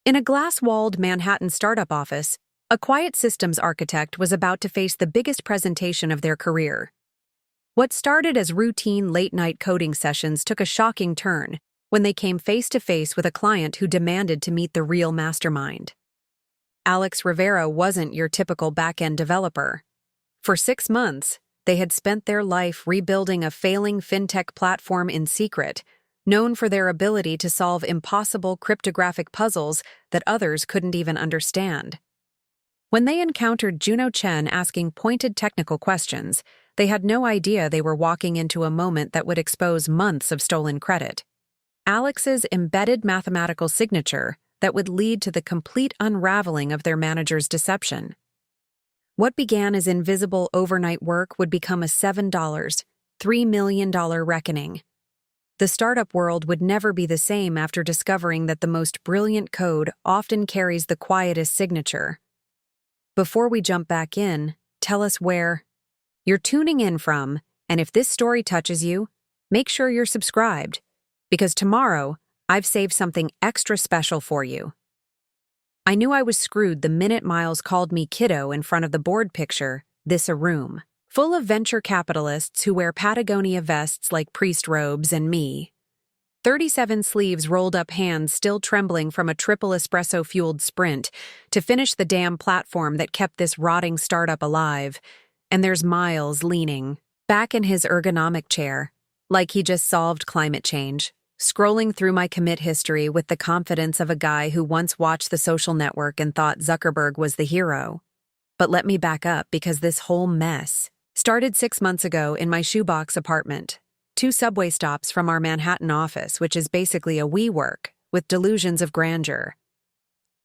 In a glass-walled Manhattan startup office, a quiet systems architect was about to face the biggest presentation of their career. What started as routine late-night coding sessions took a shocking turn when they came face-to-face with a client who demanded to meet the real mastermind. Alex Rivera wasn't your typical backend developer. For 6 months, they had spent their life rebuilding a failing fintech platform in secret, known for their ability to solve impossible cryptographic puzzles that others couldn't even understand. When they encountered Juno Chen asking pointed technical questions, they had no idea they were walking into a moment that would expose months of stolen credit. Alex's embedded mathematical signature that would lead to the complete unraveling of their manager's deception. What began as invisible overnight work would become a $3 million reckoning. The startup world would never be the same after discovering that the most brilliant code often carries the quietest signature. Before we jump back in, tell us where you're tuning in from, and if this story touches you, make sure you're subscribed, because tomorrow, I've saved something extra special for you. I knew I was screwed the minute Miles called me kiddo in front of the board picture, this a room, full of venture capitalists who wear Patagonia vests like priest robes and me. 37 sleeves rolled up hands still trembling from a triple espresso-fueled sprint to finish the damn platform that kept this rotting startup alive. And there's Miles leaning, back in his ergonomic chair, like he just solved climate change, scrolling through my commit history with the confidence of a guy who once watched The Social Network and thought Zuckerberg was the hero. But let me back up because this whole mess started 6 months ago in my shoebox apartment, 2 subway stops from our Manhattan office, which is basically a WeWork with delusions of grandeur.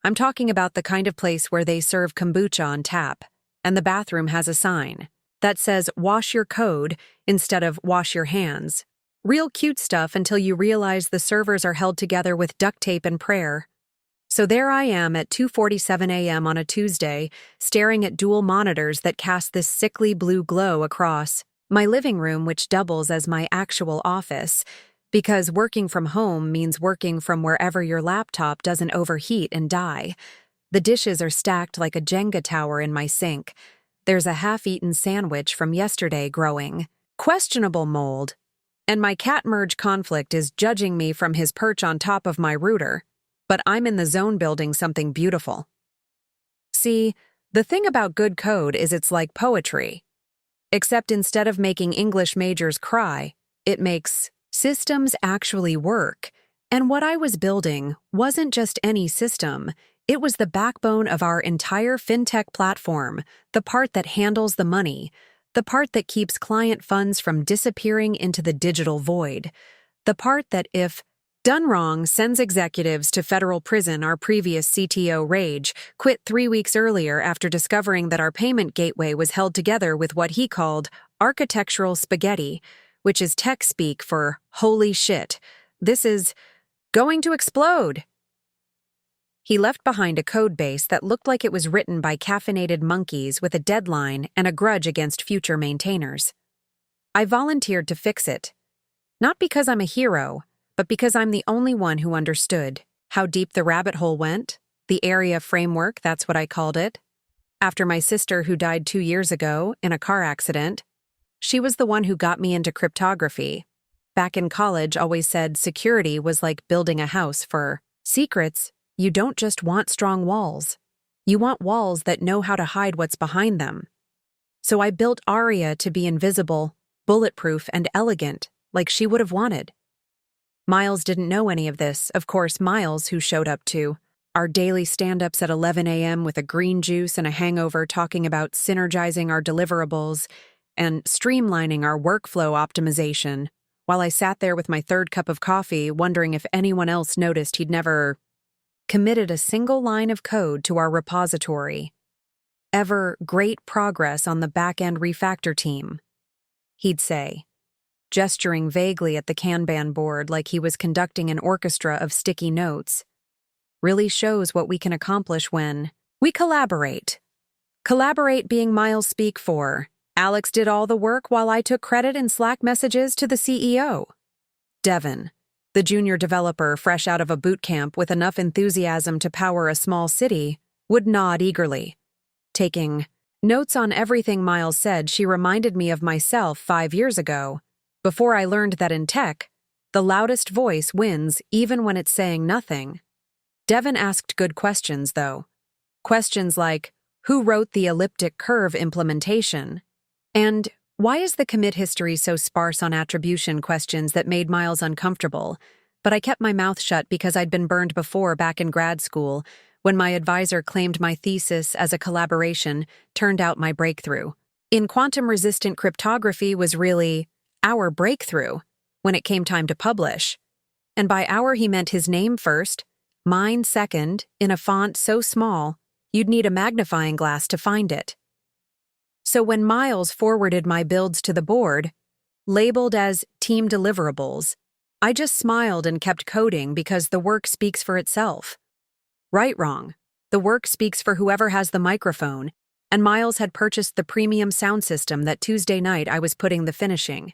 I'm talking about the kind of place where they serve kombucha on tap, and the bathroom has a sign that says wash your code instead of wash your hands. Real cute stuff until you realize the servers are held together with duct tape and prayer. So there I am at 2:47 a.m. on a Tuesday, staring at dual monitors that cast this sickly blue glow across my living room, which doubles as my actual office, because working from home means working from wherever your laptop doesn't overheat and die. The dishes are stacked like a Jenga tower in my sink. There's a half-eaten sandwich from yesterday growing questionable mold, and my cat merge conflict is judging me from his perch on top of my router. But I'm in the zone building something beautiful. See, the thing about good code is it's like poetry. Except instead of making English majors cry, it makes systems actually work. And what I was building wasn't just any system, it was the backbone of our entire fintech platform, the part that handles the money, the part that keeps client funds from disappearing into the digital void, the part that, if done wrong, sends executives to federal prison. Our previous CTO, Rage, quit 3 weeks earlier after discovering that our payment gateway was held together with what he called architectural spaghetti, which is tech speak for holy shit. This is going to explode. He left behind a code base that looked like it was written by caffeinated monkeys with a deadline and a grudge against future maintainers. I volunteered to fix it. Not because I'm a hero, but because I'm the only one who understood how deep the rabbit hole went, the area framework, that's what I called it. After my sister, who died 2 years ago in a car accident, she was the one who got me into cryptography. Back in college, always said security was like building a house. For secrets, you don't just want strong walls. You want walls that know how to hide what's behind them. So I built Aria to be invisible, bulletproof, and elegant, like she would have wanted. Miles didn't know any of this. Of course, Miles, who showed up to our daily stand-ups at 11 a.m. with a green juice and a hangover, talking about synergizing our deliverables and streamlining our workflow optimization, while I sat there with my 3rd cup of coffee, wondering if anyone else noticed he'd never committed a single line of code to our repository. Ever great progress on the backend refactor team, he'd say, gesturing vaguely at the Kanban board like he was conducting an orchestra of sticky notes. Really shows what we can accomplish when we collaborate. Collaborate being Miles speak for. Alex did all the work while I took credit in Slack messages to the CEO. Devin, The junior developer, fresh out of a boot camp with enough enthusiasm to power a small city, would nod eagerly. Taking notes on everything Miles said, she reminded me of myself 5 years ago, before I learned that in tech, the loudest voice wins even when it's saying nothing. Devin asked good questions, though. Questions like, who wrote the elliptic curve implementation? And why is the commit history so sparse on attribution questions that made Miles uncomfortable? But I kept my mouth shut because I'd been burned before back in grad school, when my advisor claimed my thesis as a collaboration turned out my breakthrough. In quantum-resistant cryptography was really our breakthrough when it came time to publish. And by our he meant his name first, mine second, in a font so small, you'd need a magnifying glass to find it. So when Miles forwarded my builds to the board, labeled as team deliverables, I just smiled and kept coding because the work speaks for itself. Right, wrong. The work speaks for whoever has the microphone, and Miles had purchased the premium sound system that Tuesday night I was putting the finishing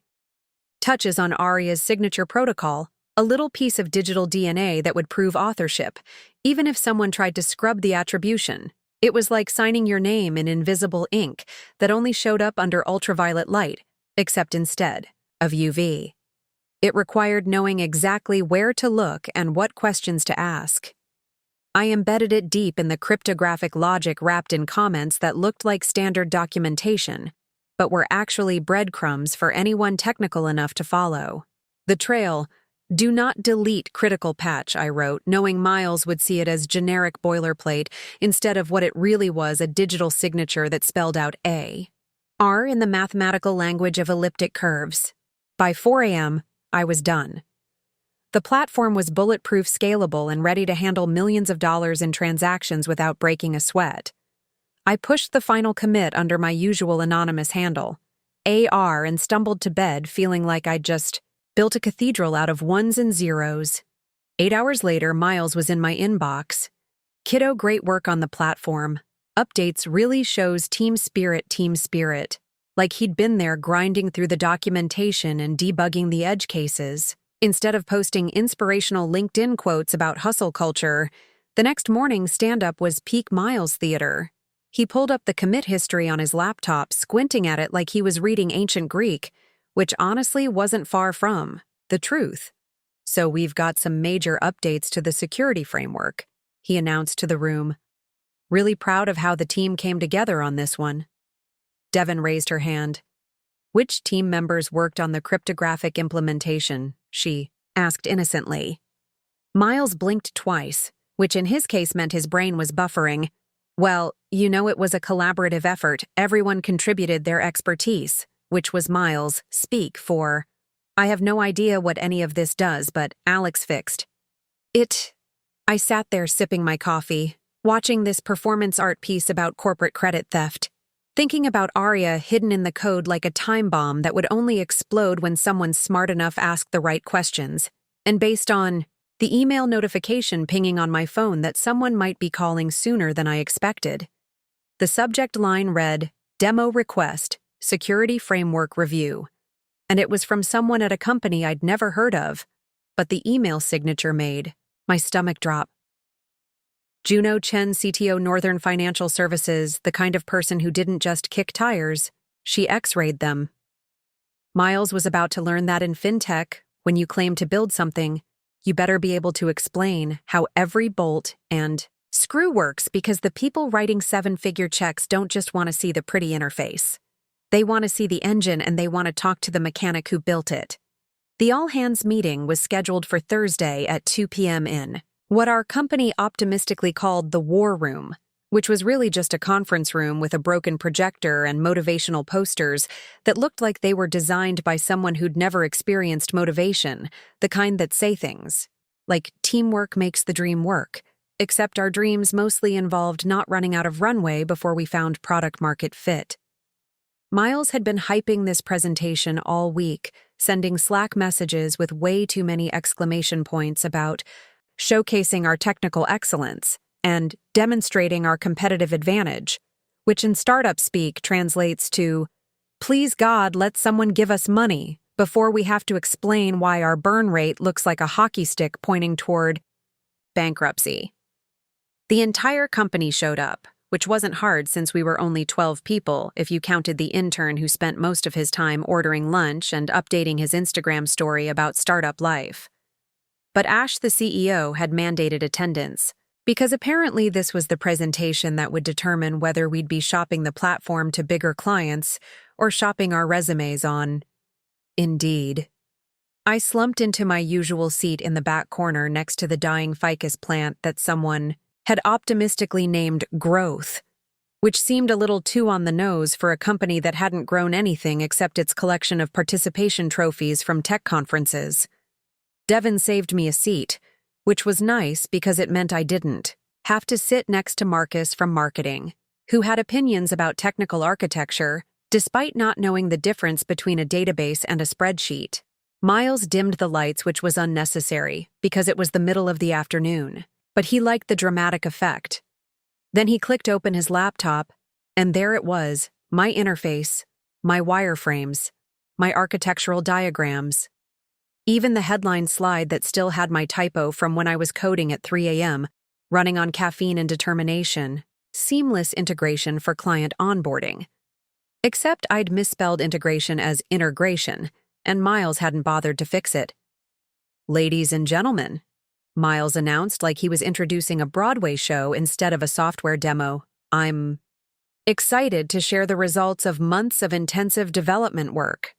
touches on Aria's signature protocol, a little piece of digital DNA that would prove authorship, even if someone tried to scrub the attribution. It was like signing your name in invisible ink that only showed up under ultraviolet light, except instead of UV. It required knowing exactly where to look and what questions to ask. I embedded it deep in the cryptographic logic wrapped in comments that looked like standard documentation, but were actually breadcrumbs for anyone technical enough to follow. The trail, do not delete critical patch, I wrote, knowing Miles would see it as generic boilerplate instead of what it really was, a digital signature that spelled out A. R in the mathematical language of elliptic curves. By 4 a.m., I was done. The platform was bulletproof, scalable, and ready to handle millions of dollars in transactions without breaking a sweat. I pushed the final commit under my usual anonymous handle, AR, and stumbled to bed feeling like I'd just built a cathedral out of ones and zeros. 8 hours later, Miles was in my inbox. Kiddo, great work on the platform. Updates really shows team spirit. Like he'd been there grinding through the documentation and debugging the edge cases. Instead of posting inspirational LinkedIn quotes about hustle culture, the next morning stand-up was peak Miles theater. He pulled up the commit history on his laptop, squinting at it like he was reading ancient Greek, which honestly wasn't far from the truth. So we've got some major updates to the security framework, he announced to the room. Really proud of how the team came together on this one. Devin raised her hand. Which team members worked on the cryptographic implementation? She asked innocently. Miles blinked twice, which in his case meant his brain was buffering. Well, it was a collaborative effort. Everyone contributed their expertise, which was Miles' speak for, I have no idea what any of this does, but Alex fixed it. I sat there sipping my coffee, watching this performance art piece about corporate credit theft, thinking about Aria hidden in the code like a time bomb that would only explode when someone smart enough asked the right questions, and based on the email notification pinging on my phone that someone might be calling sooner than I expected. The subject line read, Demo Request, Security Framework Review, and it was from someone at a company I'd never heard of, but the email signature made my stomach drop. Juno Chen, CTO, Northern Financial Services, the kind of person who didn't just kick tires, she X-rayed them. Miles was about to learn that in fintech, when you claim to build something, you better be able to explain how every bolt and screw works, because the people writing 7-figure checks don't just want to see the pretty interface. They want to see the engine, and they want to talk to the mechanic who built it. The all-hands meeting was scheduled for Thursday at 2 p.m. in what our company optimistically called the War Room, which was really just a conference room with a broken projector and motivational posters that looked like they were designed by someone who'd never experienced motivation, the kind that say things like teamwork makes the dream work, except our dreams mostly involved not running out of runway before we found product-market fit. Miles had been hyping this presentation all week, sending Slack messages with way too many exclamation points about showcasing our technical excellence and demonstrating our competitive advantage, which in startup speak translates to, please God, let someone give us money, before we have to explain why our burn rate looks like a hockey stick pointing toward bankruptcy. The entire company showed up, which wasn't hard since we were only 12 people if you counted the intern who spent most of his time ordering lunch and updating his Instagram story about startup life. But Ash, the CEO, had mandated attendance, because apparently this was the presentation that would determine whether we'd be shopping the platform to bigger clients or shopping our resumes on Indeed. I slumped into my usual seat in the back corner next to the dying ficus plant that someone had optimistically named Growth, which seemed a little too on the nose for a company that hadn't grown anything except its collection of participation trophies from tech conferences. Devin saved me a seat, which was nice because it meant I didn't have to sit next to Marcus from marketing, who had opinions about technical architecture, despite not knowing the difference between a database and a spreadsheet. Miles dimmed the lights, which was unnecessary, because it was the middle of the afternoon, but he liked the dramatic effect. Then he clicked open his laptop, and there it was, my interface, my wireframes, my architectural diagrams. Even the headline slide that still had my typo from when I was coding at 3 a.m., running on caffeine and determination, seamless integration for client onboarding. Except I'd misspelled integration as integration, and Miles hadn't bothered to fix it. "Ladies and gentlemen," Miles announced like he was introducing a Broadway show instead of a software demo, "I'm excited to share the results of months of intensive development work."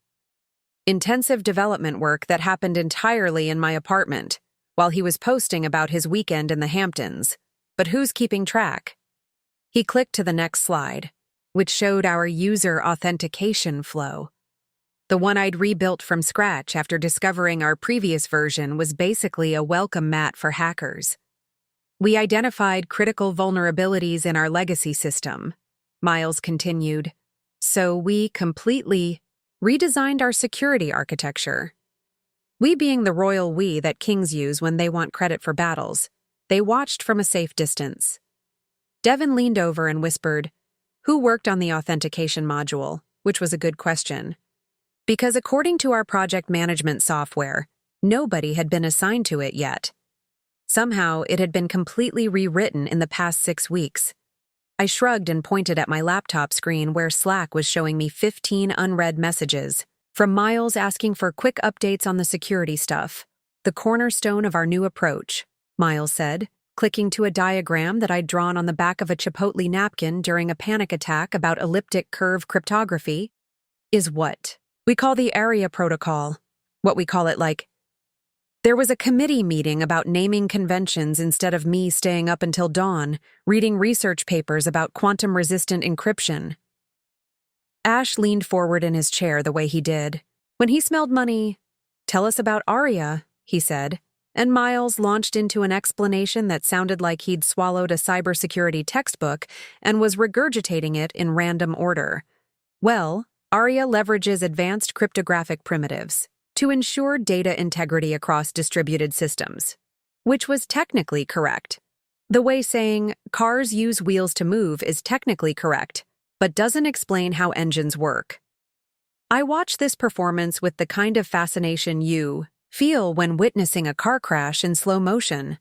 Intensive development work that happened entirely in my apartment, while he was posting about his weekend in the Hamptons. But who's keeping track? He clicked to the next slide, which showed our user authentication flow. The one I'd rebuilt from scratch after discovering our previous version was basically a welcome mat for hackers. We identified critical vulnerabilities in our legacy system, Miles continued, so we completely redesigned our security architecture. We being the royal we that kings use when they want credit for battles, they watched from a safe distance. Devin leaned over and whispered, "Who worked on the authentication module?" Which was a good question. Because according to our project management software, nobody had been assigned to it yet. Somehow, it had been completely rewritten in the past 6 weeks. I shrugged and pointed at my laptop screen where Slack was showing me 15 unread messages, from Miles asking for quick updates on the security stuff. "The cornerstone of our new approach," Miles said, clicking to a diagram that I'd drawn on the back of a Chipotle napkin during a panic attack about elliptic curve cryptography, "is what we call the area protocol. What we call it like. There was a committee meeting about naming conventions instead of me staying up until dawn, reading research papers about quantum-resistant encryption." Ash leaned forward in his chair the way he did. "When he smelled money, tell us about Aria," he said, and Miles launched into an explanation that sounded like he'd swallowed a cybersecurity textbook and was regurgitating it in random order. Well, Aria leverages advanced cryptographic primitives to ensure data integrity across distributed systems, which was technically correct. The way saying cars use wheels to move is technically correct, but doesn't explain how engines work. I watched this performance with the kind of fascination you feel when witnessing a car crash in slow motion.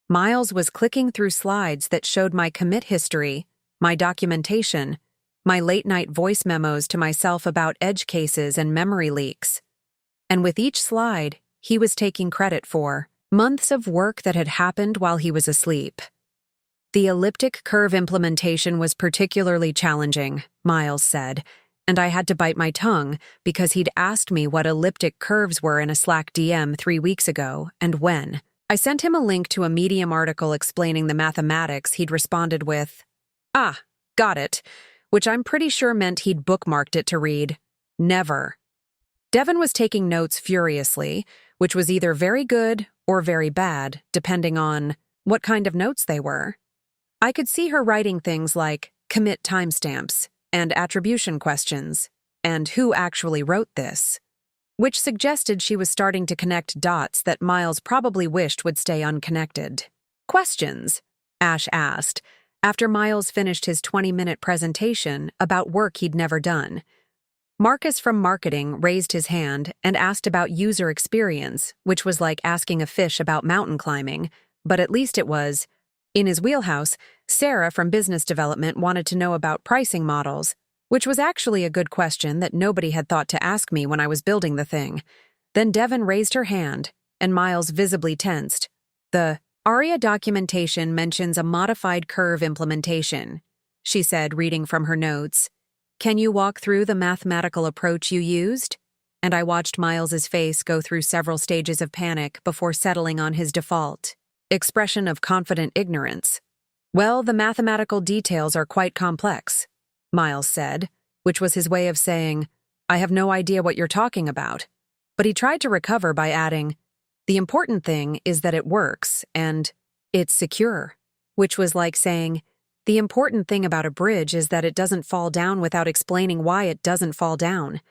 Miles was clicking through slides that showed my commit history, my documentation, my late-night voice memos to myself about edge cases and memory leaks. And with each slide, he was taking credit for months of work that had happened while he was asleep. "The elliptic curve implementation was particularly challenging," Miles said, and I had to bite my tongue because he'd asked me what elliptic curves were in a Slack DM 3 weeks ago and when. I sent him a link to a Medium article explaining the mathematics. He'd responded with, "Ah, got it," which I'm pretty sure meant he'd bookmarked it to read, "Never." Devin was taking notes furiously, which was either very good or very bad, depending on what kind of notes they were. I could see her writing things like commit timestamps and attribution questions, and who actually wrote this, which suggested she was starting to connect dots that Miles probably wished would stay unconnected. "Questions?" Ash asked, after Miles finished his 20-minute presentation about work he'd never done. Marcus from marketing raised his hand and asked about user experience, which was like asking a fish about mountain climbing, but at least it was. In his wheelhouse, Sarah from business development wanted to know about pricing models, which was actually a good question that nobody had thought to ask me when I was building the thing. Then Devin raised her hand, and Miles visibly tensed. The ARIA documentation mentions a modified curve implementation, she said, reading from her notes. Can you walk through the mathematical approach you used? And I watched Miles's face go through several stages of panic before settling on his default expression of confident ignorance. Well, the mathematical details are quite complex, Miles said, which was his way of saying, I have no idea what you're talking about. But he tried to recover by adding, the important thing is that it works, and it's secure, which was like saying, the important thing about a bridge is that it doesn't fall down without explaining why it doesn't fall down.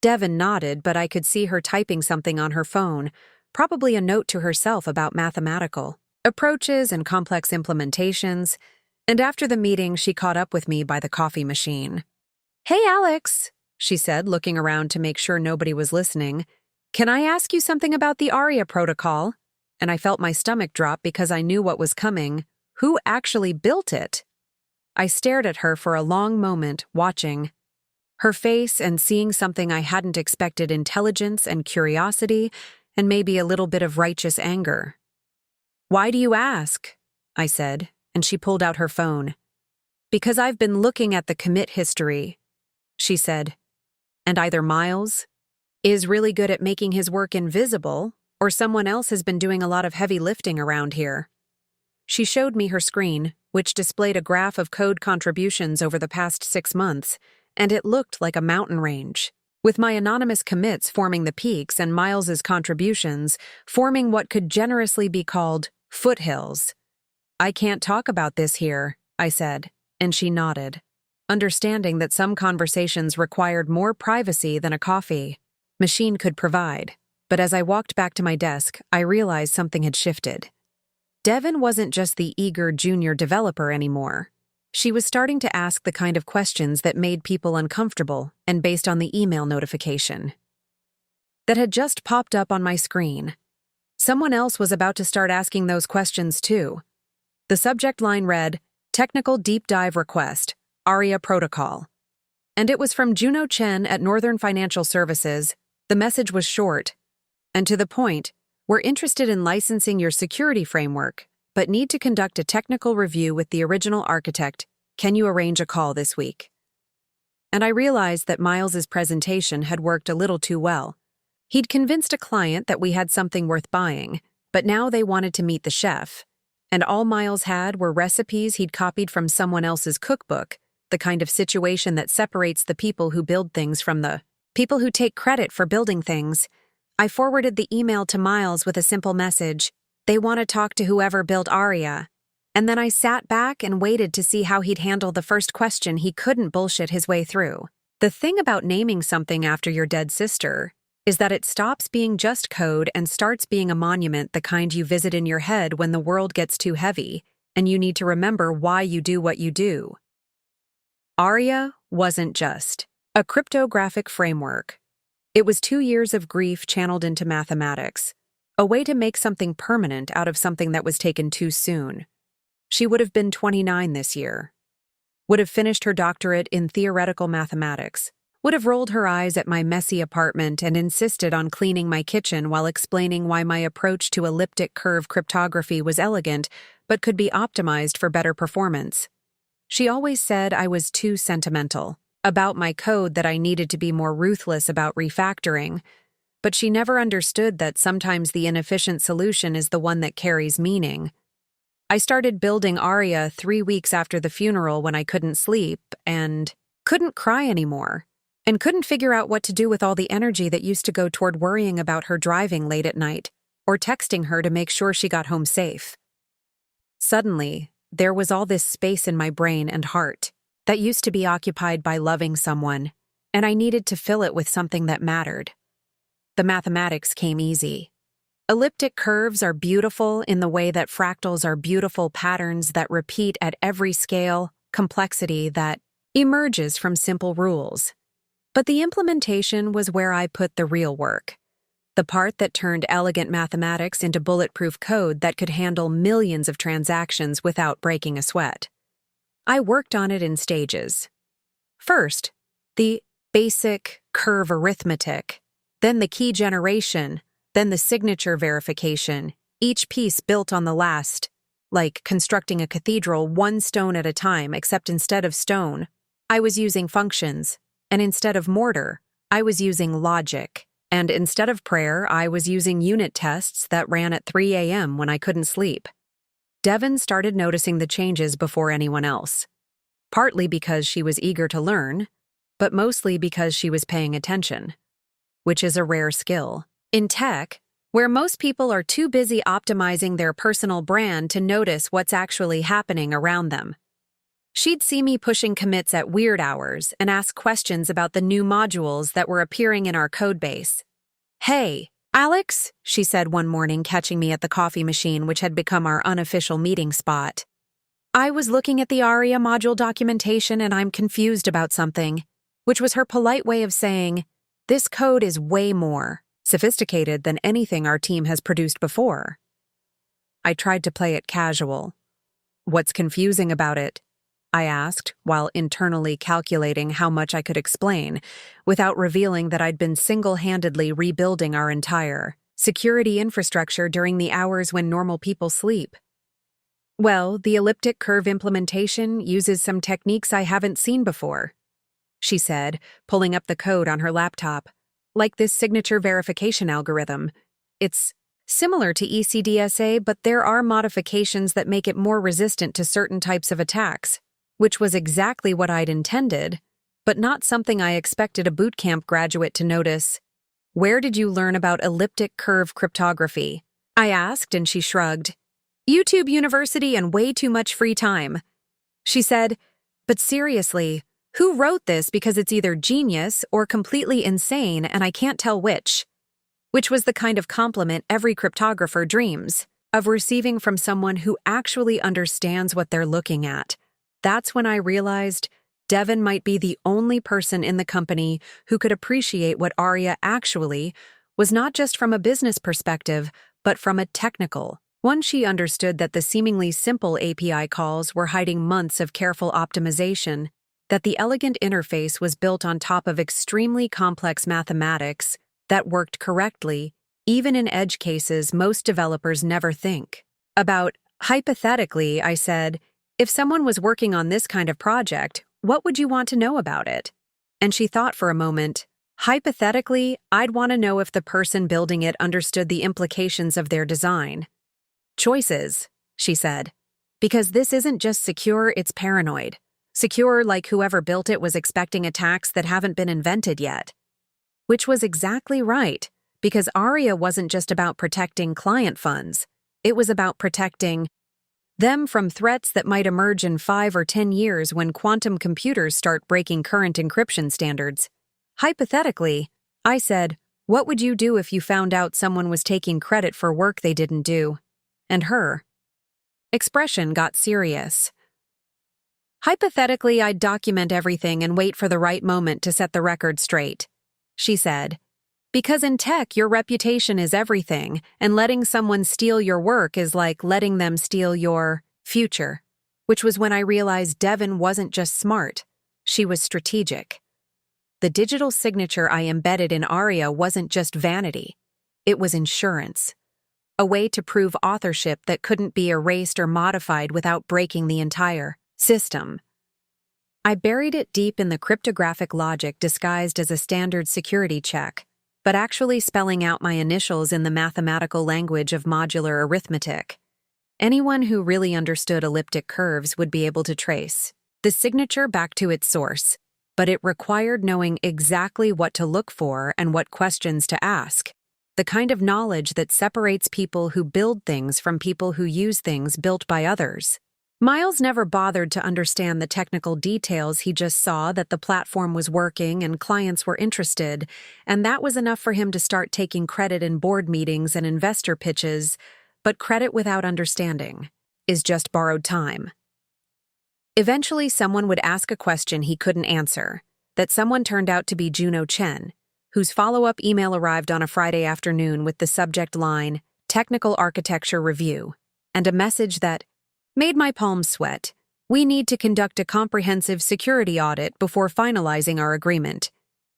Devin nodded, but I could see her typing something on her phone, probably a note to herself about mathematical approaches and complex implementations, and after the meeting she caught up with me by the coffee machine. Hey, Alex, she said, looking around to make sure nobody was listening. Can I ask you something about the ARIA protocol? And I felt my stomach drop because I knew what was coming. Who actually built it? I stared at her for a long moment, watching her face and seeing something I hadn't expected: intelligence and curiosity, and maybe a little bit of righteous anger. Why do you ask? I said, and she pulled out her phone. Because I've been looking at the commit history, she said. And either Miles is really good at making his work invisible, or someone else has been doing a lot of heavy lifting around here. She showed me her screen, which displayed a graph of code contributions over the past 6 months, and it looked like a mountain range, with my anonymous commits forming the peaks and Miles's contributions forming what could generously be called foothills. I can't talk about this here, I said, and she nodded, understanding that some conversations required more privacy than a coffee machine could provide. But as I walked back to my desk, I realized something had shifted. Devin wasn't just the eager junior developer anymore. She was starting to ask the kind of questions that made people uncomfortable and based on the email notification that had just popped up on my screen. Someone else was about to start asking those questions too. The subject line read, Technical Deep Dive Request, ARIA Protocol. And it was from Juno Chen at Northern Financial Services. The message was short and to the point. We're interested in licensing your security framework, but need to conduct a technical review with the original architect. Can you arrange a call this week? And I realized that Miles's presentation had worked a little too well. He'd convinced a client that we had something worth buying, but now they wanted to meet the chef. And all Miles had were recipes he'd copied from someone else's cookbook, the kind of situation that separates the people who build things from the people who take credit for building things. I forwarded the email to Miles with a simple message. They want to talk to whoever built ARIA. And then I sat back and waited to see how he'd handle the first question he couldn't bullshit his way through. The thing about naming something after your dead sister is that it stops being just code and starts being a monument, the kind you visit in your head when the world gets too heavy and you need to remember why you do what you do. ARIA wasn't just a cryptographic framework. It was 2 years of grief channeled into mathematics, a way to make something permanent out of something that was taken too soon. She would have been 29 this year, would have finished her doctorate in theoretical mathematics, would have rolled her eyes at my messy apartment and insisted on cleaning my kitchen while explaining why my approach to elliptic curve cryptography was elegant but could be optimized for better performance. She always said I was too sentimental about my code, that I needed to be more ruthless about refactoring, but she never understood that sometimes the inefficient solution is the one that carries meaning. I started building ARIA 3 weeks after the funeral when I couldn't sleep and couldn't cry anymore, and couldn't figure out what to do with all the energy that used to go toward worrying about her driving late at night or texting her to make sure she got home safe. Suddenly, there was all this space in my brain and heart that used to be occupied by loving someone, and I needed to fill it with something that mattered. The mathematics came easy. Elliptic curves are beautiful in the way that fractals are beautiful patterns that repeat at every scale, complexity that emerges from simple rules. But the implementation was where I put the real work. The part that turned elegant mathematics into bulletproof code that could handle millions of transactions without breaking a sweat. I worked on it in stages. First, the basic curve arithmetic, then the key generation, then the signature verification, each piece built on the last, like constructing a cathedral one stone at a time, except instead of stone, I was using functions, and instead of mortar, I was using logic, and instead of prayer, I was using unit tests that ran at 3 a.m. when I couldn't sleep. Devon started noticing the changes before anyone else, partly because she was eager to learn, but mostly because she was paying attention, which is a rare skill. In tech, where most people are too busy optimizing their personal brand to notice what's actually happening around them. She'd see me pushing commits at weird hours and ask questions about the new modules that were appearing in our codebase. "Hey, Alex," she said one morning, catching me at the coffee machine, which had become our unofficial meeting spot. "I was looking at the ARIA module documentation and I'm confused about something," which was her polite way of saying, "This code is way more sophisticated than anything our team has produced before." I tried to play it casual. "What's confusing about it?" I asked, while internally calculating how much I could explain, without revealing that I'd been single-handedly rebuilding our entire security infrastructure during the hours when normal people sleep. "Well, the elliptic curve implementation uses some techniques I haven't seen before," she said, pulling up the code on her laptop. "Like this signature verification algorithm. It's similar to ECDSA, but there are modifications that make it more resistant to certain types of attacks," which was exactly what I'd intended, but not something I expected a bootcamp graduate to notice. "Where did you learn about elliptic curve cryptography?" I asked, and she shrugged. "YouTube University and way too much free time." She said, "But seriously, who wrote this, because it's either genius or completely insane and I can't tell which." Which was the kind of compliment every cryptographer dreams of receiving from someone who actually understands what they're looking at. That's when I realized Devon might be the only person in the company who could appreciate what ARIA actually was, not just from a business perspective, but from a technical one. She understood that the seemingly simple API calls were hiding months of careful optimization, that the elegant interface was built on top of extremely complex mathematics that worked correctly, even in edge cases most developers never think about. "Hypothetically," I said, "if someone was working on this kind of project, what would you want to know about it?" And she thought for a moment. "Hypothetically, I'd want to know if the person building it understood the implications of their design." "Choices," she said. "Because this isn't just secure, it's paranoid. Secure like whoever built it was expecting attacks that haven't been invented yet." Which was exactly right, because ARIA wasn't just about protecting client funds. It was about protecting them from threats that might emerge in 5 or 10 years when quantum computers start breaking current encryption standards. "Hypothetically," I said, "what would you do if you found out someone was taking credit for work they didn't do?" And her expression got serious. "Hypothetically, I'd document everything and wait for the right moment to set the record straight," she said. "Because in tech, your reputation is everything, and letting someone steal your work is like letting them steal your future." Which was when I realized Devon wasn't just smart, she was strategic. The digital signature I embedded in ARIA wasn't just vanity, it was insurance. A way to prove authorship that couldn't be erased or modified without breaking the entire system. I buried it deep in the cryptographic logic disguised as a standard security check, but actually spelling out my initials in the mathematical language of modular arithmetic. Anyone who really understood elliptic curves would be able to trace the signature back to its source, but it required knowing exactly what to look for and what questions to ask. The kind of knowledge that separates people who build things from people who use things built by others. Miles never bothered to understand the technical details. He just saw that the platform was working and clients were interested, and that was enough for him to start taking credit in board meetings and investor pitches. But credit without understanding is just borrowed time. Eventually, someone would ask a question he couldn't answer. that someone turned out to be Juno Chen, whose follow-up email arrived on a Friday afternoon with the subject line, Technical Architecture Review, and a message that made my palms sweat. We need to conduct a comprehensive security audit before finalizing our agreement.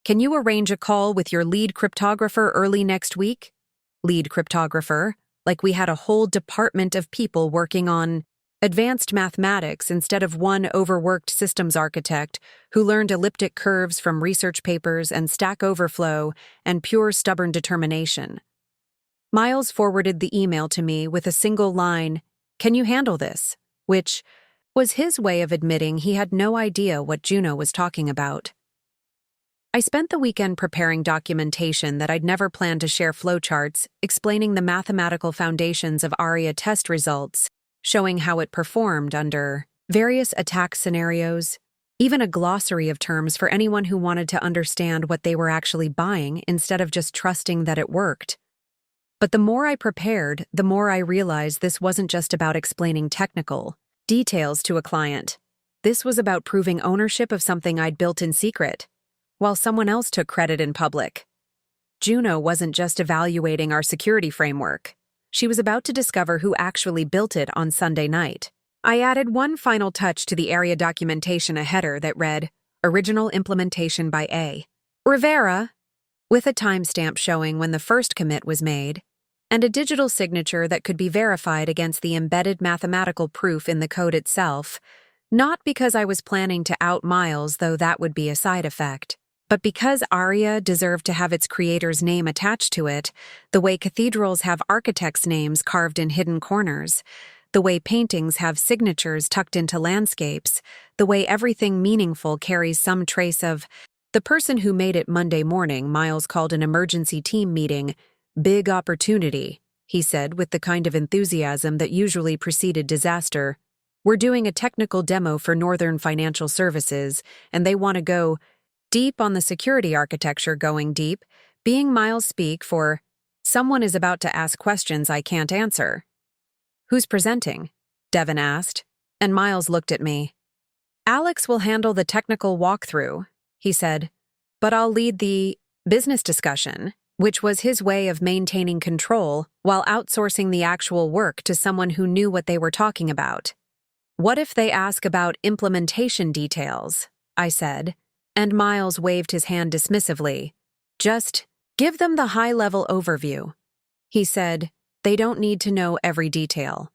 Can you arrange a call with your lead cryptographer early next week? Lead cryptographer, like we had a whole department of people working on advanced mathematics instead of one overworked systems architect who learned elliptic curves from research papers and Stack Overflow and pure stubborn determination. Miles forwarded the email to me with a single line, "Can you handle this?" which was his way of admitting he had no idea what Juno was talking about. I spent the weekend preparing documentation that I'd never planned to share flowcharts explaining the mathematical foundations of ARIA test results, showing how it performed under various attack scenarios, even a glossary of terms for anyone who wanted to understand what they were actually buying instead of just trusting that it worked. But the more I prepared, the more I realized this wasn't just about explaining technical details to a client. This was about proving ownership of something I'd built in secret, while someone else took credit in public. Juno wasn't just evaluating our security framework. She was about to discover who actually built it on Sunday night. I added one final touch to the area documentation, a header that read, Original Implementation by A. Rivera, with a timestamp showing when the first commit was made, and a digital signature that could be verified against the embedded mathematical proof in the code itself, not because I was planning to out Miles, though that would be a side effect, but because ARIA deserved to have its creator's name attached to it, the way cathedrals have architects' names carved in hidden corners, the way paintings have signatures tucked into landscapes, the way everything meaningful carries some trace of the person who made it. Monday morning, Miles called an emergency team meeting. Big opportunity, he said with the kind of enthusiasm that usually preceded disaster. We're doing a technical demo for Northern Financial Services, and they want to go deep on the security architecture. Going deep, being Miles speak for, someone is about to ask questions I can't answer. Who's presenting? Devin asked, and Miles looked at me. Alex will handle the technical walkthrough, he said, but I'll lead the business discussion, which was his way of maintaining control while outsourcing the actual work to someone who knew what they were talking about. What if they ask about implementation details? I said, and Miles waved his hand dismissively. Just give them the high-level overview. He said, they don't need to know every detail,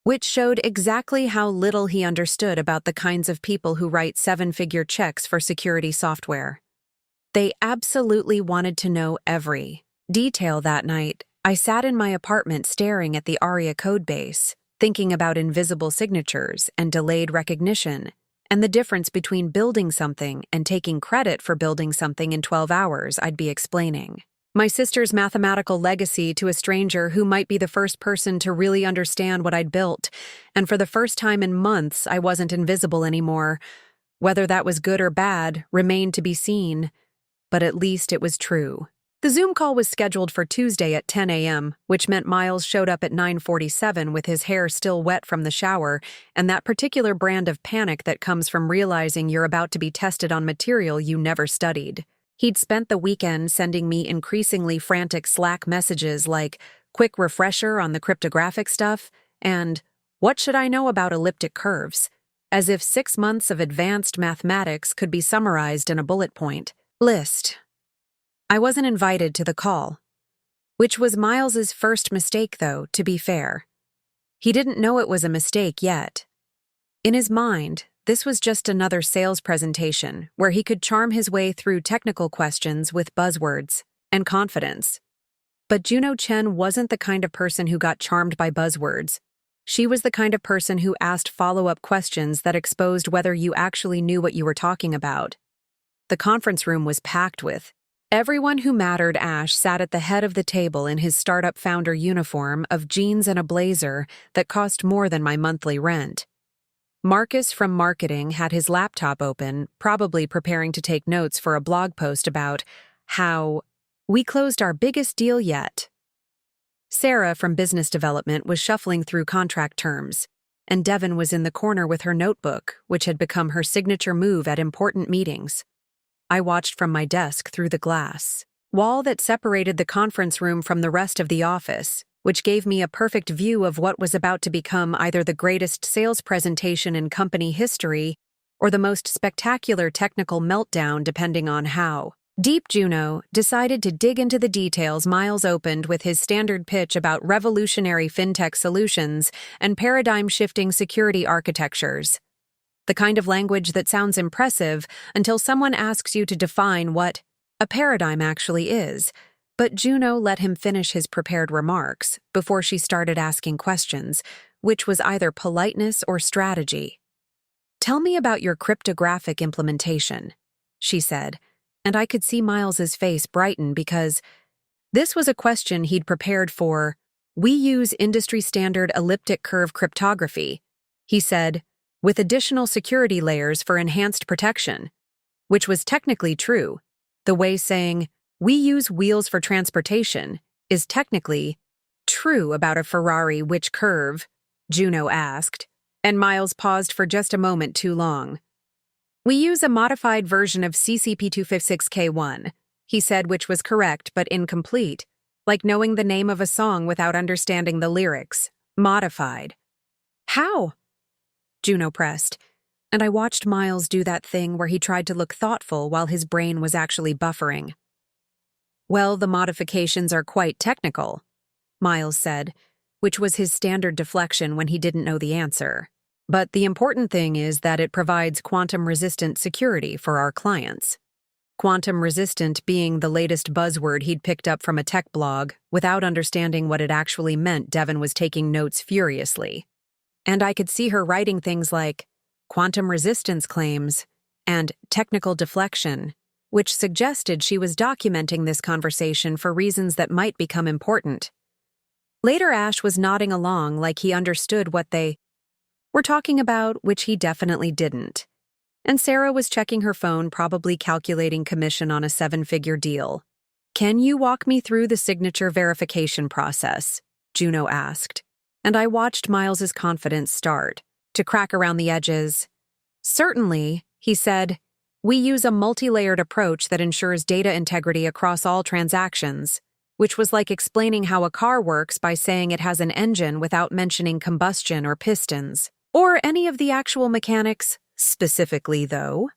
which showed exactly how little he understood about the kinds of people who write seven-figure checks for security software. They absolutely wanted to know every detail. That night, I sat in my apartment staring at the ARIA codebase, thinking about invisible signatures and delayed recognition, and the difference between building something and taking credit for building something in 12 hours. I'd be explaining my sister's mathematical legacy to a stranger who might be the first person to really understand what I'd built, and for the first time in months, I wasn't invisible anymore. Whether that was good or bad remained to be seen. But at least it was true. The Zoom call was scheduled for Tuesday at 10 a.m., which meant Miles showed up at 9:47 with his hair still wet from the shower and that particular brand of panic that comes from realizing you're about to be tested on material you never studied. He'd spent the weekend sending me increasingly frantic Slack messages like, quick refresher on the cryptographic stuff, and what should I know about elliptic curves? As if 6 months of advanced mathematics could be summarized in a bullet point list. I wasn't invited to the call, which was Miles's first mistake, though, to be fair. He didn't know it was a mistake yet. In his mind, this was just another sales presentation where he could charm his way through technical questions with buzzwords and confidence. But Juno Chen wasn't the kind of person who got charmed by buzzwords. She was the kind of person who asked follow-up questions that exposed whether you actually knew what you were talking about. The conference room was packed with everyone who mattered. Ash sat at the head of the table in his startup founder uniform of jeans and a blazer that cost more than my monthly rent. Marcus from marketing had his laptop open, probably preparing to take notes for a blog post about how we closed our biggest deal yet. Sarah from business development was shuffling through contract terms, and Devin was in the corner with her notebook, which had become her signature move at important meetings. I watched from my desk through the glass wall that separated the conference room from the rest of the office, which gave me a perfect view of what was about to become either the greatest sales presentation in company history or the most spectacular technical meltdown, depending on how deep Juno decided to dig into the details. Miles opened with his standard pitch about revolutionary fintech solutions and paradigm-shifting security architectures. The kind of language that sounds impressive until someone asks you to define what a paradigm actually is. But Juno let him finish his prepared remarks before she started asking questions, which was either politeness or strategy. "Tell me about your cryptographic implementation," she said, and I could see Miles's face brighten because this was a question he'd prepared for. "We use industry-standard elliptic curve cryptography," he said, "with additional security layers for enhanced protection," which was technically true. The way saying, "we use wheels for transportation," is technically true about a Ferrari. "Which curve?" Juno asked, and Miles paused for just a moment too long. "We use a modified version of CCP256K1, he said, which was correct but incomplete, like knowing the name of a song without understanding the lyrics. Modified. "How?" Juno pressed, and I watched Miles do that thing where he tried to look thoughtful while his brain was actually buffering. "Well, the modifications are quite technical," Miles said, which was his standard deflection when he didn't know the answer. "But the important thing is that it provides quantum-resistant security for our clients." Quantum-resistant being the latest buzzword he'd picked up from a tech blog. Without understanding what it actually meant, Devin was taking notes furiously. And I could see her writing things like quantum resistance claims and technical deflection, which suggested she was documenting this conversation for reasons that might become important. Later, Ash was nodding along like he understood what they were talking about, which he definitely didn't. And Sarah was checking her phone, probably calculating commission on a 7-figure deal. "Can you walk me through the signature verification process?" Juno asked, and I watched Miles's confidence start to crack around the edges. "Certainly," he said. "We use a multi-layered approach that ensures data integrity across all transactions," which was like explaining how a car works by saying it has an engine without mentioning combustion or pistons, or any of the actual mechanics. "Specifically, though,"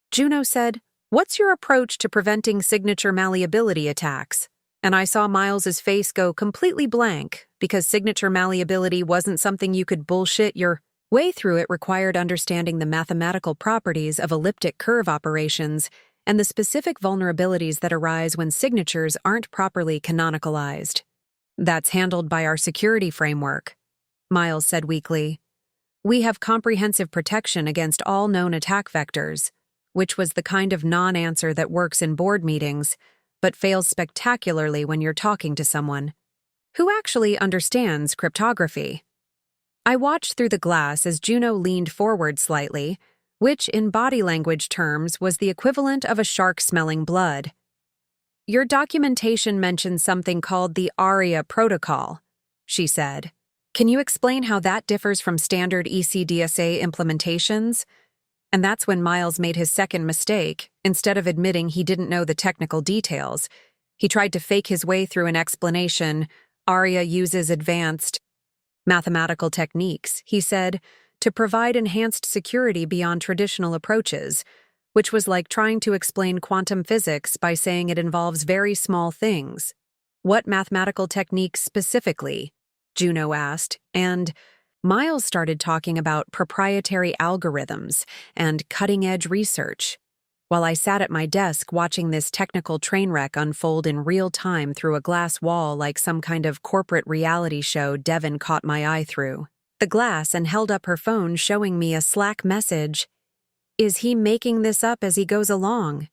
Juno said, "what's your approach to preventing signature malleability attacks?" And I saw Miles's face go completely blank because signature malleability wasn't something you could bullshit your way through. It required understanding the mathematical properties of elliptic curve operations and the specific vulnerabilities that arise when signatures aren't properly canonicalized. "That's handled by our security framework," Miles said weakly. "We have comprehensive protection against all known attack vectors," which was the kind of non-answer that works in board meetings, but fails spectacularly when you're talking to someone who actually understands cryptography. I watched through the glass as Juno leaned forward slightly, which in body language terms was the equivalent of a shark smelling blood. "Your documentation mentions something called the ARIA protocol," she said. "Can you explain how that differs from standard ECDSA implementations?" And that's when Miles made his second mistake. Instead of admitting he didn't know the technical details, he tried to fake his way through an explanation. "ARIA uses advanced mathematical techniques," he said, "to provide enhanced security beyond traditional approaches," which was like trying to explain quantum physics by saying it involves very small things. "What mathematical techniques specifically?" Juno asked, and Miles started talking about proprietary algorithms and cutting-edge research, while I sat at my desk watching this technical train wreck unfold in real time through a glass wall like some kind of corporate reality show. Devin caught my eye through the glass and held up her phone, showing me a Slack message. "Is he making this up as he goes along?"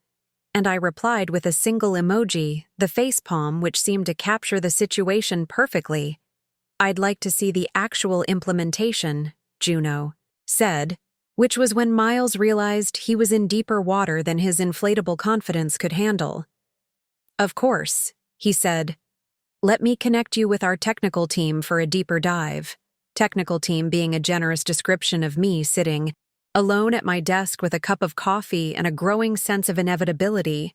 And I replied with a single emoji, the facepalm, which seemed to capture the situation perfectly. "I'd like to see the actual implementation," Juno said, which was when Miles realized he was in deeper water than his inflatable confidence could handle. "Of course," he said. "Let me connect you with our technical team for a deeper dive." Technical team being a generous description of me sitting alone at my desk with a cup of coffee and a growing sense of inevitability.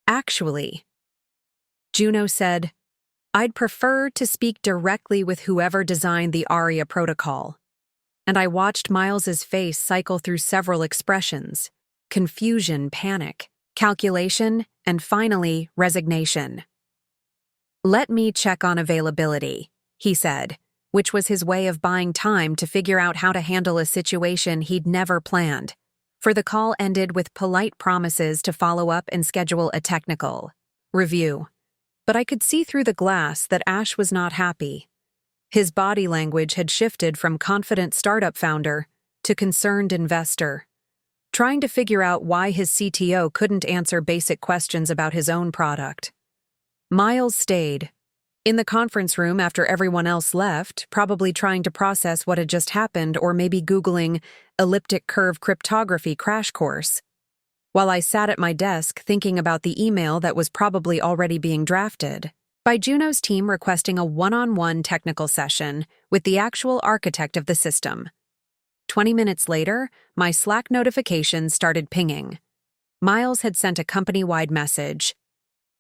Actually, Juno said, I'd prefer to speak directly with whoever designed the ARIA protocol. And I watched Miles's face cycle through several expressions: confusion, panic, calculation, and finally, resignation. Let me check on availability, he said, which was his way of buying time to figure out how to handle a situation he'd never planned. For the call ended with polite promises to follow up and schedule a technical review. But I could see through the glass that Ash was not happy. His body language had shifted from confident startup founder to concerned investor, trying to figure out why his CTO couldn't answer basic questions about his own product. Miles stayed in the conference room after everyone else left, probably trying to process what had just happened or maybe Googling elliptic curve cryptography crash course, while I sat at my desk thinking about the email that was probably already being drafted by Juno's team requesting a one-on-one technical session with the actual architect of the system. 20 minutes later, my Slack notifications started pinging. Miles had sent a company-wide message.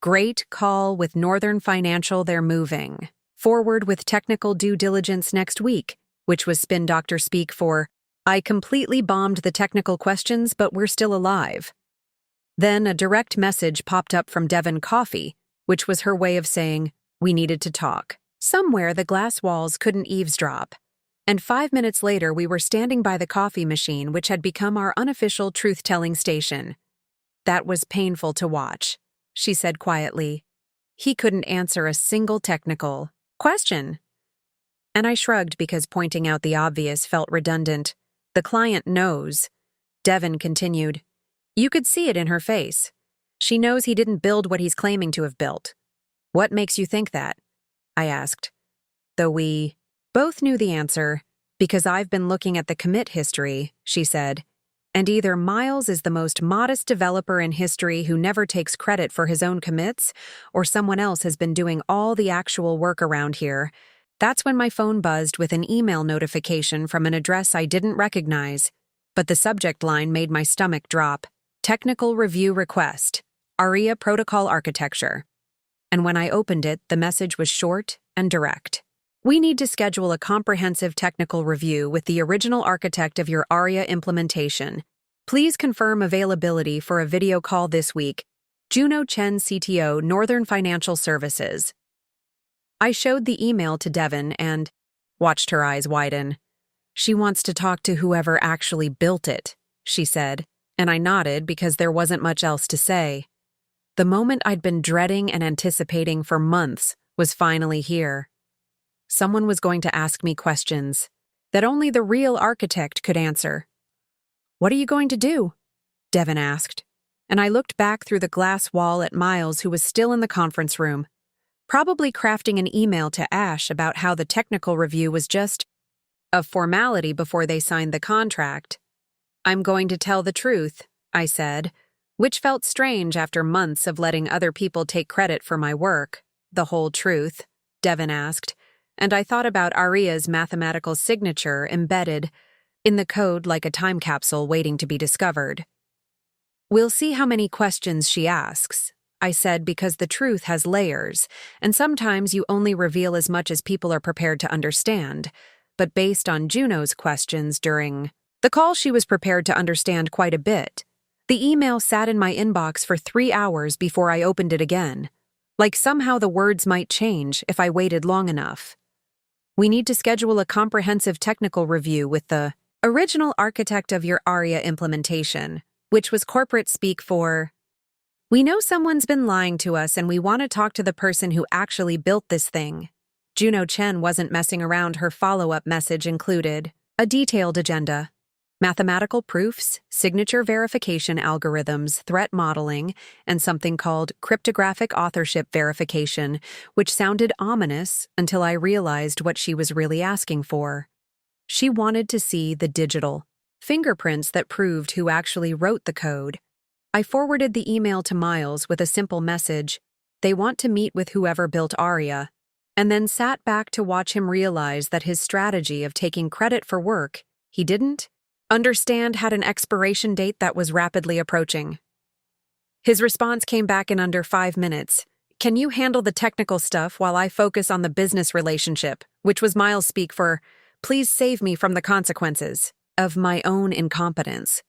Great call with Northern Financial, they're moving forward with technical due diligence next week, which was spin doctor speak for, I completely bombed the technical questions, but we're still alive. Then a direct message popped up from Devon Coffee, which was her way of saying, we needed to talk. Somewhere the glass walls couldn't eavesdrop. And 5 minutes later we were standing by the coffee machine, which had become our unofficial truth-telling station. That was painful to watch, she said quietly. He couldn't answer a single technical question. And I shrugged because pointing out the obvious felt redundant. The client knows. Devon continued. You could see it in her face. She knows he didn't build what he's claiming to have built. What makes you think that? I asked. Though we both knew the answer, because I've been looking at the commit history, she said, and either Miles is the most modest developer in history who never takes credit for his own commits, or someone else has been doing all the actual work around here. That's when my phone buzzed with an email notification from an address I didn't recognize, but the subject line made my stomach drop. Technical review request, ARIA protocol architecture. And when I opened it, the message was short and direct. We need to schedule a comprehensive technical review with the original architect of your ARIA implementation. Please confirm availability for a video call this week. Juno Chen, CTO, Northern Financial Services. I showed the email to Devon and watched her eyes widen. She wants to talk to whoever actually built it, she said, and I nodded because there wasn't much else to say. The moment I'd been dreading and anticipating for months was finally here. Someone was going to ask me questions that only the real architect could answer. What are you going to do? Devon asked, and I looked back through the glass wall at Miles, who was still in the conference room, probably crafting an email to Ash about how the technical review was just a formality before they signed the contract. I'm going to tell the truth, I said, which felt strange after months of letting other people take credit for my work. The whole truth, Devon asked, and I thought about Aria's mathematical signature embedded in the code like a time capsule waiting to be discovered. We'll see how many questions she asks, I said, because the truth has layers, and sometimes you only reveal as much as people are prepared to understand. But based on Juno's questions during the call, she was prepared to understand quite a bit. The email sat in my inbox for 3 hours before I opened it again. Like somehow the words might change if I waited long enough. We need to schedule a comprehensive technical review with the original architect of your ARIA implementation, which was corporate speak for, we know someone's been lying to us and we want to talk to the person who actually built this thing. Juno Chen wasn't messing around. Her follow-up message included a detailed agenda, mathematical proofs, signature verification algorithms, threat modeling, and something called cryptographic authorship verification, which sounded ominous until I realized what she was really asking for. She wanted to see the digital fingerprints that proved who actually wrote the code. I forwarded the email to Miles with a simple message, they want to meet with whoever built ARIA, and then sat back to watch him realize that his strategy of taking credit for work he didn't Understand had an expiration date that was rapidly approaching. His response came back in under 5 minutes. Can you handle the technical stuff while I focus on the business relationship, which was Miles' speak for, please save me from the consequences of my own incompetence.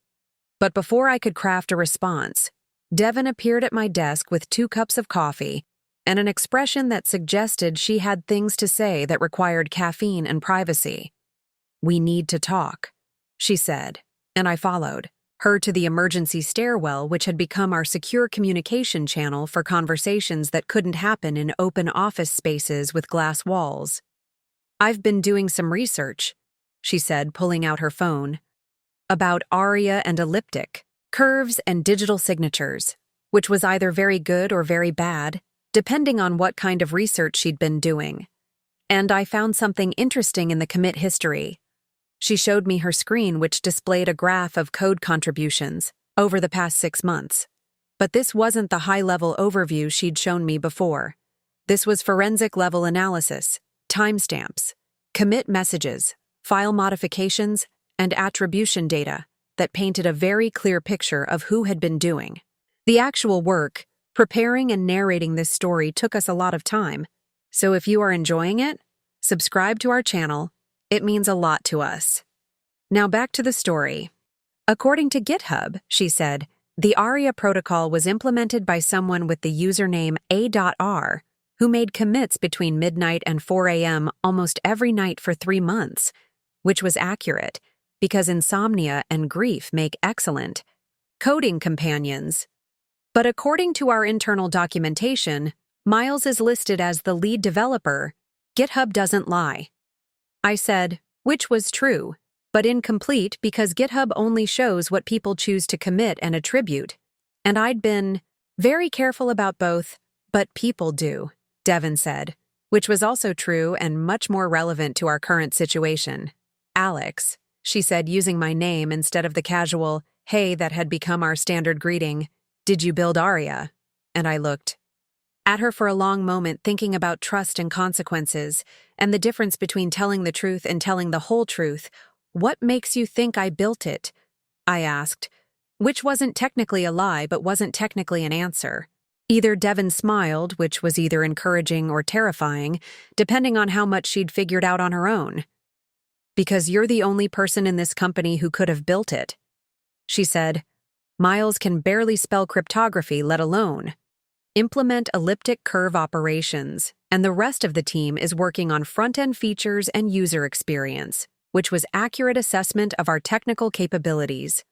But before I could craft a response, Devin appeared at my desk with 2 cups of coffee and an expression that suggested she had things to say that required caffeine and privacy. We need to talk, she said, and I followed her to the emergency stairwell, which had become our secure communication channel for conversations that couldn't happen in open office spaces with glass walls. I've been doing some research, she said, pulling out her phone, about aria and elliptic, curves and digital signatures, which was either very good or very bad, depending on what kind of research she'd been doing. And I found something interesting in the commit history. She showed me her screen, which displayed a graph of code contributions over the past 6 months. But this wasn't the high-level overview she'd shown me before. This was forensic-level analysis, timestamps, commit messages, file modifications, and attribution data that painted a very clear picture of who had been doing. The actual work, preparing and narrating this story, took us a lot of time. So if you are enjoying it, subscribe to our channel. It means a lot to us. Now back to the story. According to GitHub, she said, the ARIA protocol was implemented by someone with the username A.R, who made commits between midnight and 4 a.m. almost every night for 3 months, which was accurate, because insomnia and grief make excellent coding companions. But according to our internal documentation, Miles is listed as the lead developer. GitHub doesn't lie. I said, which was true, but incomplete because GitHub only shows what people choose to commit and attribute. And I'd been very careful about both, but people do, Devin said, which was also true and much more relevant to our current situation. Alex, she said, using my name instead of the casual, hey, that had become our standard greeting. Did you build Aria? And I looked at her for a long moment, thinking about trust and consequences, and the difference between telling the truth and telling the whole truth. What makes you think I built it? I asked, which wasn't technically a lie, but wasn't technically an answer. Either Devin smiled, which was either encouraging or terrifying, depending on how much she'd figured out on her own. Because you're the only person in this company who could have built it. She said, Miles can barely spell cryptography, let alone implement elliptic curve operations, and the rest of the team is working on front-end features and user experience, which was accurate assessment of our technical capabilities.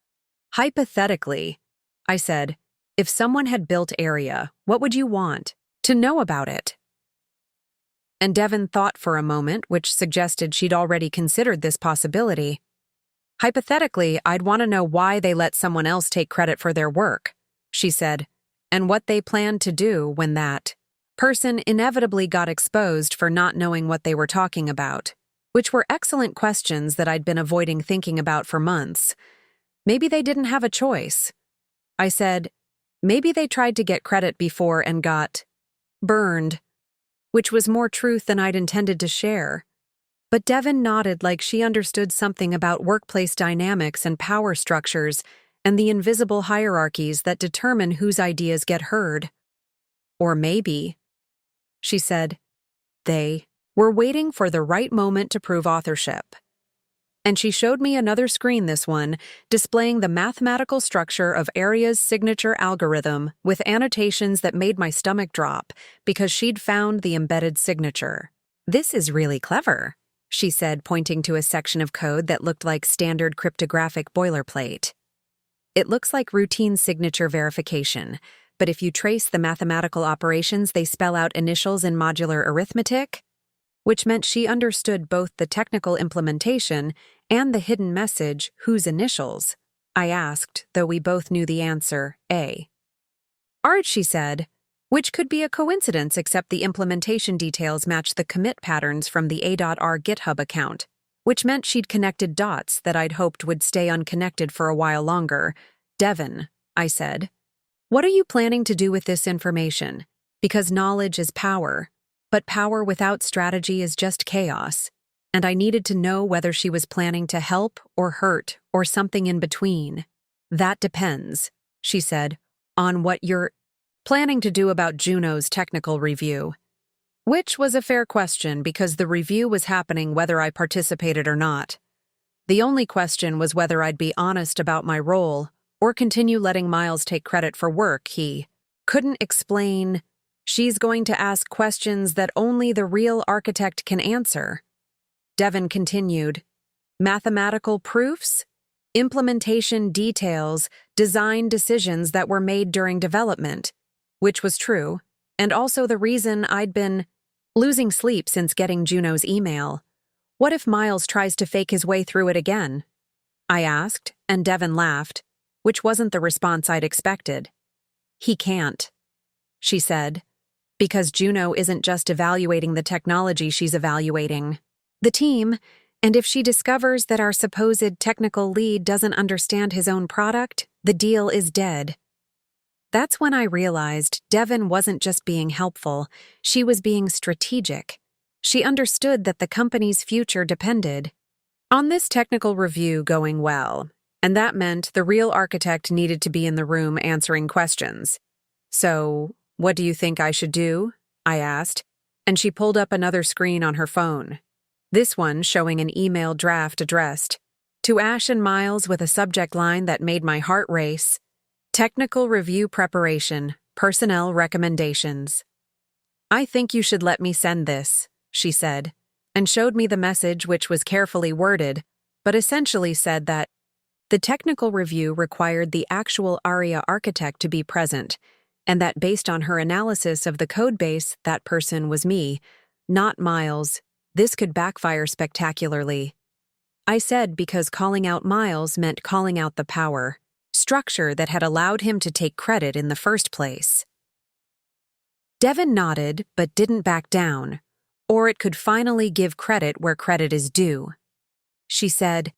Hypothetically, I said, if someone had built Aria, what would you want to know about it? And Devin thought for a moment, which suggested she'd already considered this possibility. Hypothetically, I'd want to know why they let someone else take credit for their work, she said, and what they planned to do when that person inevitably got exposed for not knowing what they were talking about, which were excellent questions that I'd been avoiding thinking about for months. Maybe they didn't have a choice. I said, maybe they tried to get credit before and got burned, which was more truth than I'd intended to share. But Devin nodded like she understood something about workplace dynamics and power structures and the invisible hierarchies that determine whose ideas get heard. Or maybe, she said, they were waiting for the right moment to prove authorship. And she showed me another screen, this one, displaying the mathematical structure of Aria's signature algorithm with annotations that made my stomach drop because she'd found the embedded signature. This is really clever, she said, pointing to a section of code that looked like standard cryptographic boilerplate. It looks like routine signature verification, but if you trace the mathematical operations, they spell out initials in modular arithmetic, which meant she understood both the technical implementation and the hidden message, whose initials? I asked, though we both knew the answer, A. Art, she said, which could be a coincidence except the implementation details matched the commit patterns from the A.R GitHub account, which meant she'd connected dots that I'd hoped would stay unconnected for a while longer. Devin, I said, what are you planning to do with this information? Because knowledge is power, but power without strategy is just chaos. and I needed to know whether she was planning to help or hurt or something in between. That depends, she said, on what you're planning to do about Juno's technical review. Which was a fair question because the review was happening whether I participated or not. The only question was whether I'd be honest about my role or continue letting Miles take credit for work he couldn't explain. She's going to ask questions that only the real architect can answer. Devin continued. Mathematical proofs, implementation details, design decisions that were made during development, which was true, and also the reason I'd been losing sleep since getting Juno's email. What if Miles tries to fake his way through it again? I asked, and Devin laughed, which wasn't the response I'd expected. He can't, she said, because Juno isn't just evaluating the technology, she's evaluating the team, and if she discovers that our supposed technical lead doesn't understand his own product, the deal is dead. That's when I realized Devin wasn't just being helpful, she was being strategic. She understood that the company's future depended on this technical review going well, and that meant the real architect needed to be in the room answering questions. So, what do you think I should do? I asked, and she pulled up another screen on her phone. This one showing an email draft addressed to Ash and Miles with a subject line that made my heart race. Technical review preparation, personnel recommendations. I think you should let me send this, she said, and showed me the message, which was carefully worded, but essentially said that the technical review required the actual ARIA architect to be present, and that based on her analysis of the codebase, that person was me, not Miles. This could backfire spectacularly. I said because calling out Miles meant calling out the power, structure that had allowed him to take credit in the first place. Devin nodded but didn't back down, or it could finally give credit where credit is due. She said,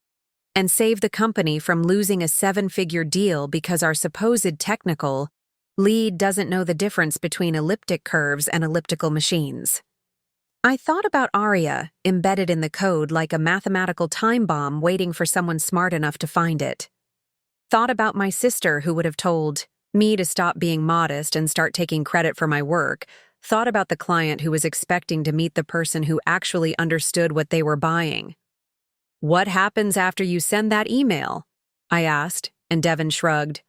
and save the company from losing a 7-figure deal because our supposed technical lead doesn't know the difference between elliptic curves and elliptical machines. I thought about ARIA embedded in the code like a mathematical time bomb waiting for someone smart enough to find it. Thought about my sister who would have told me to stop being modest and start taking credit for my work. Thought about the client who was expecting to meet the person who actually understood what they were buying. What happens after you send that email? I asked, and Devin shrugged.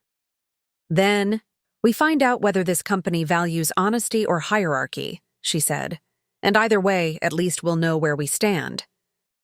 Then, we find out whether this company values honesty or hierarchy, she said. And either way, at least we'll know where we stand.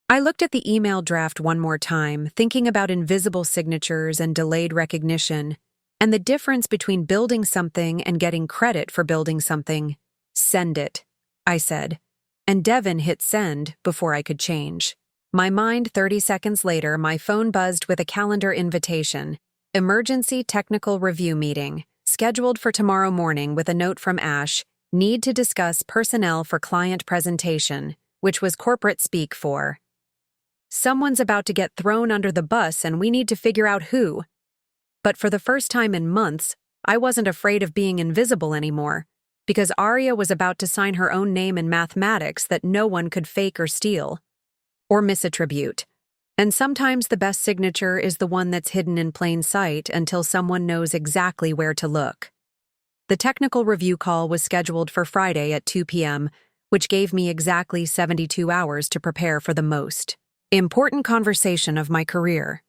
I looked at the email draft one more time, thinking about invisible signatures and delayed recognition, and the difference between building something and getting credit for building something. Send it, I said, and Devin hit send before I could change. My mind 30 seconds later, my phone buzzed with a calendar invitation. Emergency technical review meeting, scheduled for tomorrow morning with a note from Ash, need to discuss personnel for client presentation, which was corporate speak for. Someone's about to get thrown under the bus and we need to figure out who. But for the first time in months, I wasn't afraid of being invisible anymore, because Arya was about to sign her own name in mathematics that no one could fake or steal, or misattribute. And sometimes the best signature is the one that's hidden in plain sight until someone knows exactly where to look. The technical review call was scheduled for Friday at 2 p.m., which gave me exactly 72 hours to prepare for the most important conversation of my career.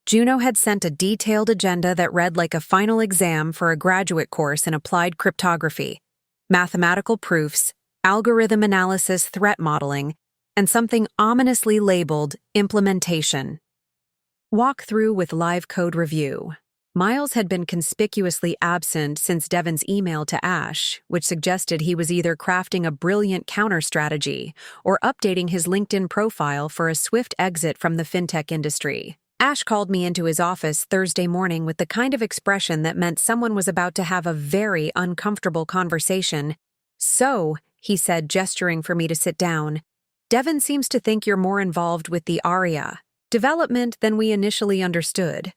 Juno had sent a detailed agenda that read like a final exam for a graduate course in applied cryptography, mathematical proofs, algorithm analysis, threat modeling, and something ominously labeled implementation. Walk-through with live code review. Miles had been conspicuously absent since Devin's email to Ash, which suggested he was either crafting a brilliant counter-strategy or updating his LinkedIn profile for a swift exit from the fintech industry. Ash called me into his office Thursday morning with the kind of expression that meant someone was about to have a very uncomfortable conversation. So, he said, gesturing for me to sit down, Devin seems to think you're more involved with the ARIA development than we initially understood.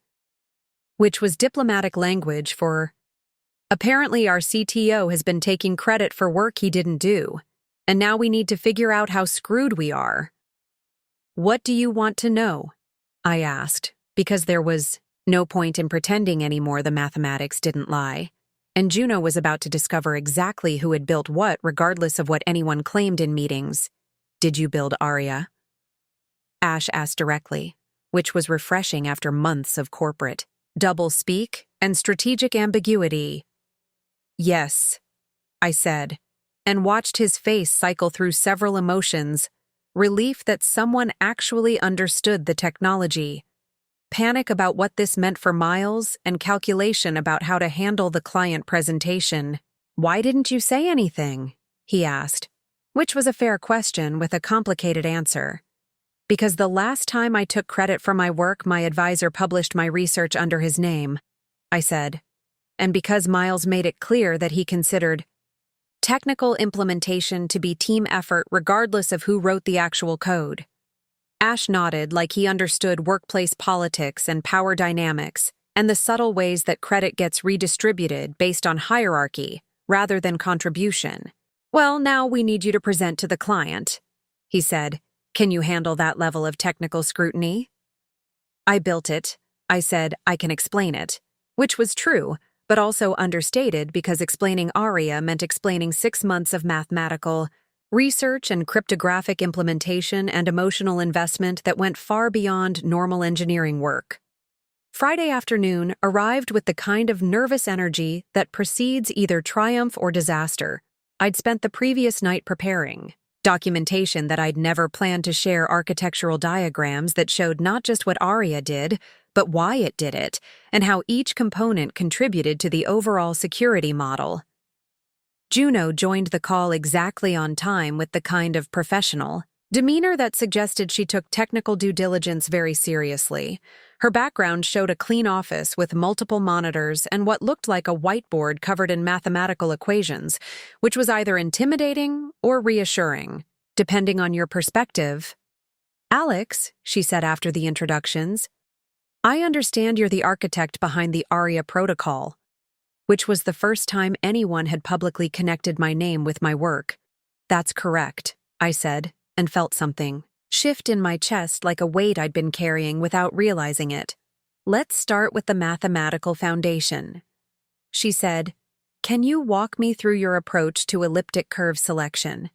Which was diplomatic language for, apparently our CTO has been taking credit for work he didn't do, and now we need to figure out how screwed we are. What do you want to know? I asked, because there was no point in pretending anymore the mathematics didn't lie, and Juno was about to discover exactly who had built what regardless of what anyone claimed in meetings. Did you build Aria? Ash asked directly, which was refreshing after months of corporate double-speak and strategic ambiguity. Yes, I said, and watched his face cycle through several emotions: relief that someone actually understood the technology, panic about what this meant for Miles, and calculation about how to handle the client presentation. Why didn't you say anything? He asked, which was a fair question with a complicated answer. Because the last time I took credit for my work, my advisor published my research under his name, I said, and because Miles made it clear that he considered technical implementation to be team effort regardless of who wrote the actual code. Ash nodded like he understood workplace politics and power dynamics and the subtle ways that credit gets redistributed based on hierarchy rather than contribution. Well, now we need you to present to the client, he said. Can you handle that level of technical scrutiny? I built it. I said, I can explain it, which was true, but also understated because explaining Aria meant explaining 6 months of mathematical research and cryptographic implementation and emotional investment that went far beyond normal engineering work. Friday afternoon arrived with the kind of nervous energy that precedes either triumph or disaster. I'd spent the previous night preparing documentation that I'd never planned to share, architectural diagrams that showed not just what Aria did, but why it did it, and how each component contributed to the overall security model. Juno joined the call exactly on time with the kind of professional demeanor that suggested she took technical due diligence very seriously. Her background showed a clean office with multiple monitors and what looked like a whiteboard covered in mathematical equations, which was either intimidating or reassuring, depending on your perspective. Alex, she said after the introductions, I understand you're the architect behind the Aria protocol, which was the first time anyone had publicly connected my name with my work. That's correct, I said, and felt something shift in my chest like a weight I'd been carrying without realizing it. Let's start with the mathematical foundation. She said, can you walk me through your approach to elliptic curve selection?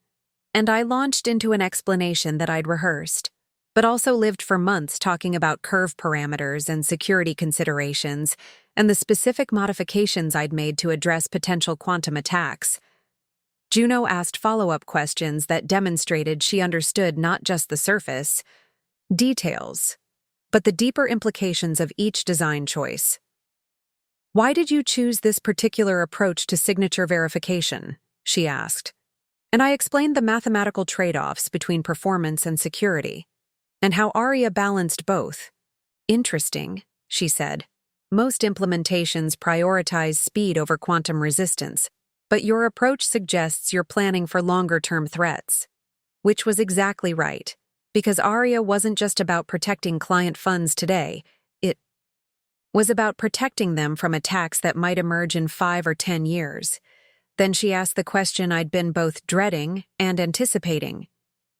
And I launched into an explanation that I'd rehearsed, but also lived for months talking about curve parameters and security considerations and the specific modifications I'd made to address potential quantum attacks. Juno asked follow-up questions that demonstrated she understood not just the surface details, but the deeper implications of each design choice. Why did you choose this particular approach to signature verification? She asked. And I explained the mathematical trade-offs between performance and security, and how Aria balanced both. Interesting, she said. Most implementations prioritize speed over quantum resistance, but your approach suggests you're planning for longer-term threats. Which was exactly right, because Aria wasn't just about protecting client funds today, it was about protecting them from attacks that might emerge in 5 or 10 years. Then she asked the question I'd been both dreading and anticipating.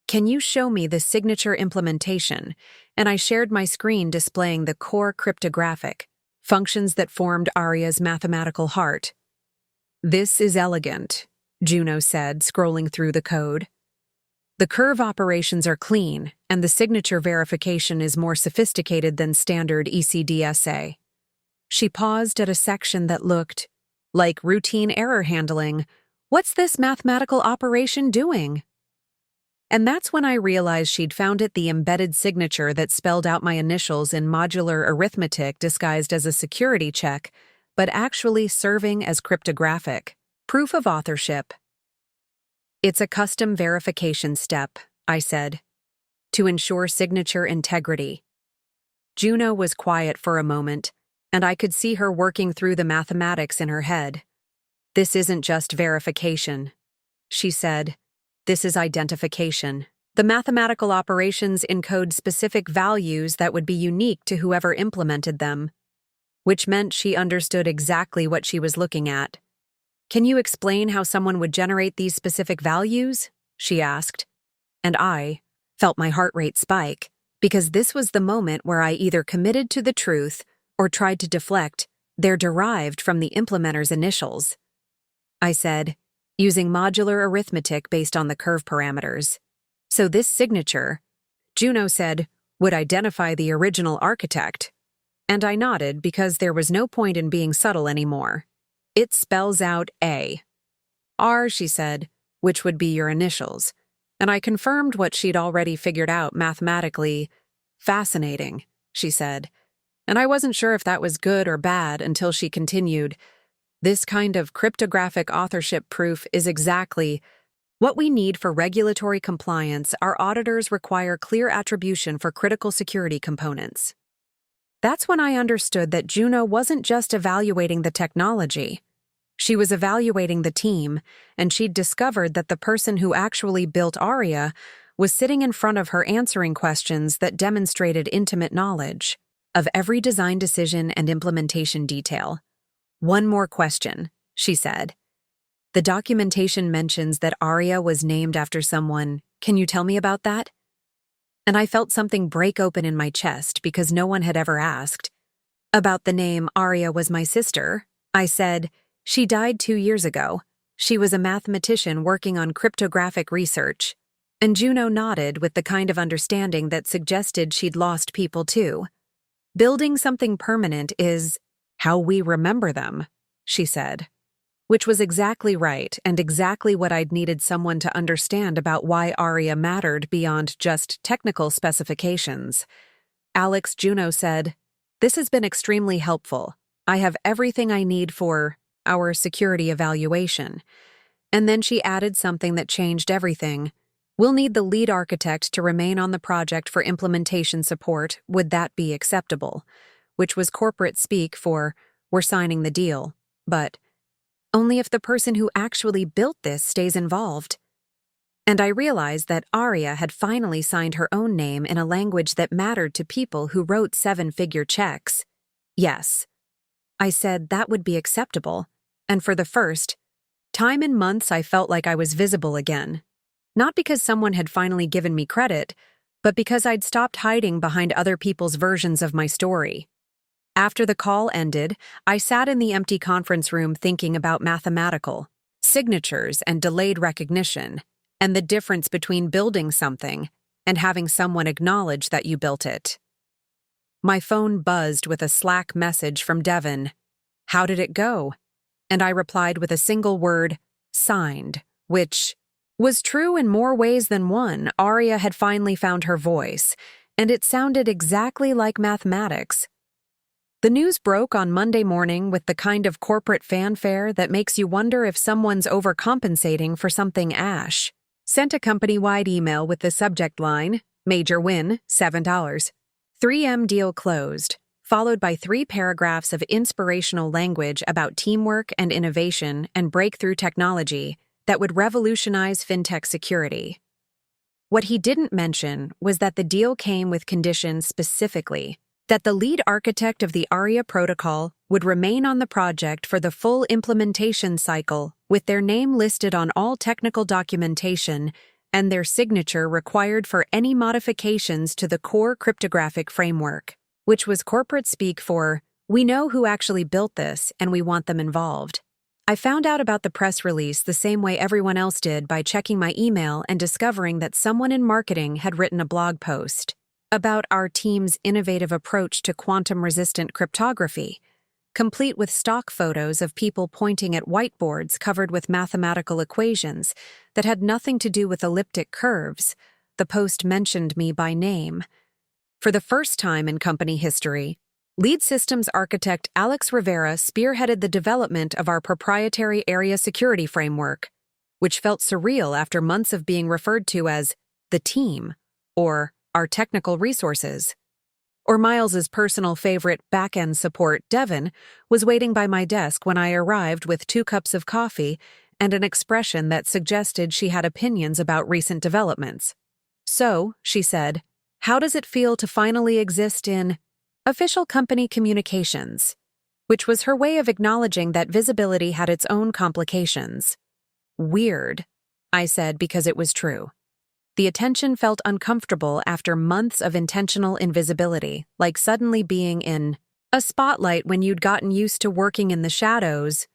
Can you show me the signature implementation? And I shared my screen displaying the core cryptographic functions that formed Aria's mathematical heart. This is elegant, Juno said, scrolling through the code. The curve operations are clean, and the signature verification is more sophisticated than standard ECDSA. She paused at a section that looked like routine error handling. What's this mathematical operation doing? And that's when I realized she'd found it the embedded signature that spelled out my initials in modular arithmetic disguised as a security check, but actually serving as cryptographic proof of authorship. It's a custom verification step, I said, to ensure signature integrity. Juno was quiet for a moment, and I could see her working through the mathematics in her head. This isn't just verification, she said. This is identification. The mathematical operations encode specific values that would be unique to whoever implemented them, which meant she understood exactly what she was looking at. Can you explain how someone would generate these specific values? She asked, and I felt my heart rate spike. because this was the moment where I either committed to the truth or tried to deflect. They're derived from the implementer's initials, I said, using modular arithmetic based on the curve parameters. So this signature, Juno said, would identify the original architect. And I nodded because there was no point in being subtle anymore. It spells out A. R, she said, which would be your initials. And I confirmed what she'd already figured out mathematically. Fascinating, she said. And I wasn't sure if that was good or bad until she continued. This kind of cryptographic authorship proof is exactly what we need for regulatory compliance. Our auditors require clear attribution for critical security components. That's when I understood that Juno wasn't just evaluating the technology. She was evaluating the team, and she'd discovered that the person who actually built Aria was sitting in front of her answering questions that demonstrated intimate knowledge of every design decision and implementation detail. One more question, she said. The documentation mentions that Aria was named after someone. Can you tell me about that? And I felt something break open in my chest because no one had ever asked. About the name. Aria was my sister, I said. She died 2 years ago. She was a mathematician working on cryptographic research. And Juno nodded with the kind of understanding that suggested she'd lost people too. Building something permanent is how we remember them, she said. Which was exactly right and exactly what I'd needed someone to understand about why Aria mattered beyond just technical specifications. Alex, Juno said, "This has been extremely helpful. I have everything I need for our security evaluation." And then she added something that changed everything. "We'll need the lead architect to remain on the project for implementation support. Would that be acceptable?" Which was corporate speak for, "We're signing the deal, but only if the person who actually built this stays involved." And I realized that Aria had finally signed her own name in a language that mattered to people who wrote 7-figure checks. Yes, I said that would be acceptable, and for the first time in months I felt like I was visible again. Not because someone had finally given me credit, but because I'd stopped hiding behind other people's versions of my story. After the call ended, I sat in the empty conference room thinking about mathematical signatures and delayed recognition, and the difference between building something and having someone acknowledge that you built it. My phone buzzed with a Slack message from Devin. "How did it go?" And I replied with a single word, "Signed," which was true in more ways than one. Aria had finally found her voice, and it sounded exactly like mathematics. The news broke on Monday morning with the kind of corporate fanfare that makes you wonder if someone's overcompensating for something. Ash sent a company-wide email with the subject line, "Major win, $7. 3M deal closed," followed by 3 paragraphs of inspirational language about teamwork and innovation and breakthrough technology that would revolutionize fintech security. What he didn't mention was that the deal came with conditions specifically that the lead architect of the Aria protocol would remain on the project for the full implementation cycle, with their name listed on all technical documentation and their signature required for any modifications to the core cryptographic framework, which was corporate speak for, "We know who actually built this and we want them involved." I found out about the press release the same way everyone else did, by checking my email and discovering that someone in marketing had written a blog post about our team's innovative approach to quantum-resistant cryptography, complete with stock photos of people pointing at whiteboards covered with mathematical equations that had nothing to do with elliptic curves. The post mentioned me by name. For the first time in company history, lead systems architect Alex Rivera spearheaded the development of our proprietary area security framework, which felt surreal after months of being referred to as the team or our technical resources. Or Miles's personal favorite backend support, Devin, was waiting by my desk when I arrived with 2 cups of coffee and an expression that suggested she had opinions about recent developments. "So," she said, "how does it feel to finally exist in official company communications?" Which was her way of acknowledging that visibility had its own complications. "Weird," I said, because it was true. The attention felt uncomfortable after months of intentional invisibility, like suddenly being in a spotlight when you'd gotten used to working in the shadows.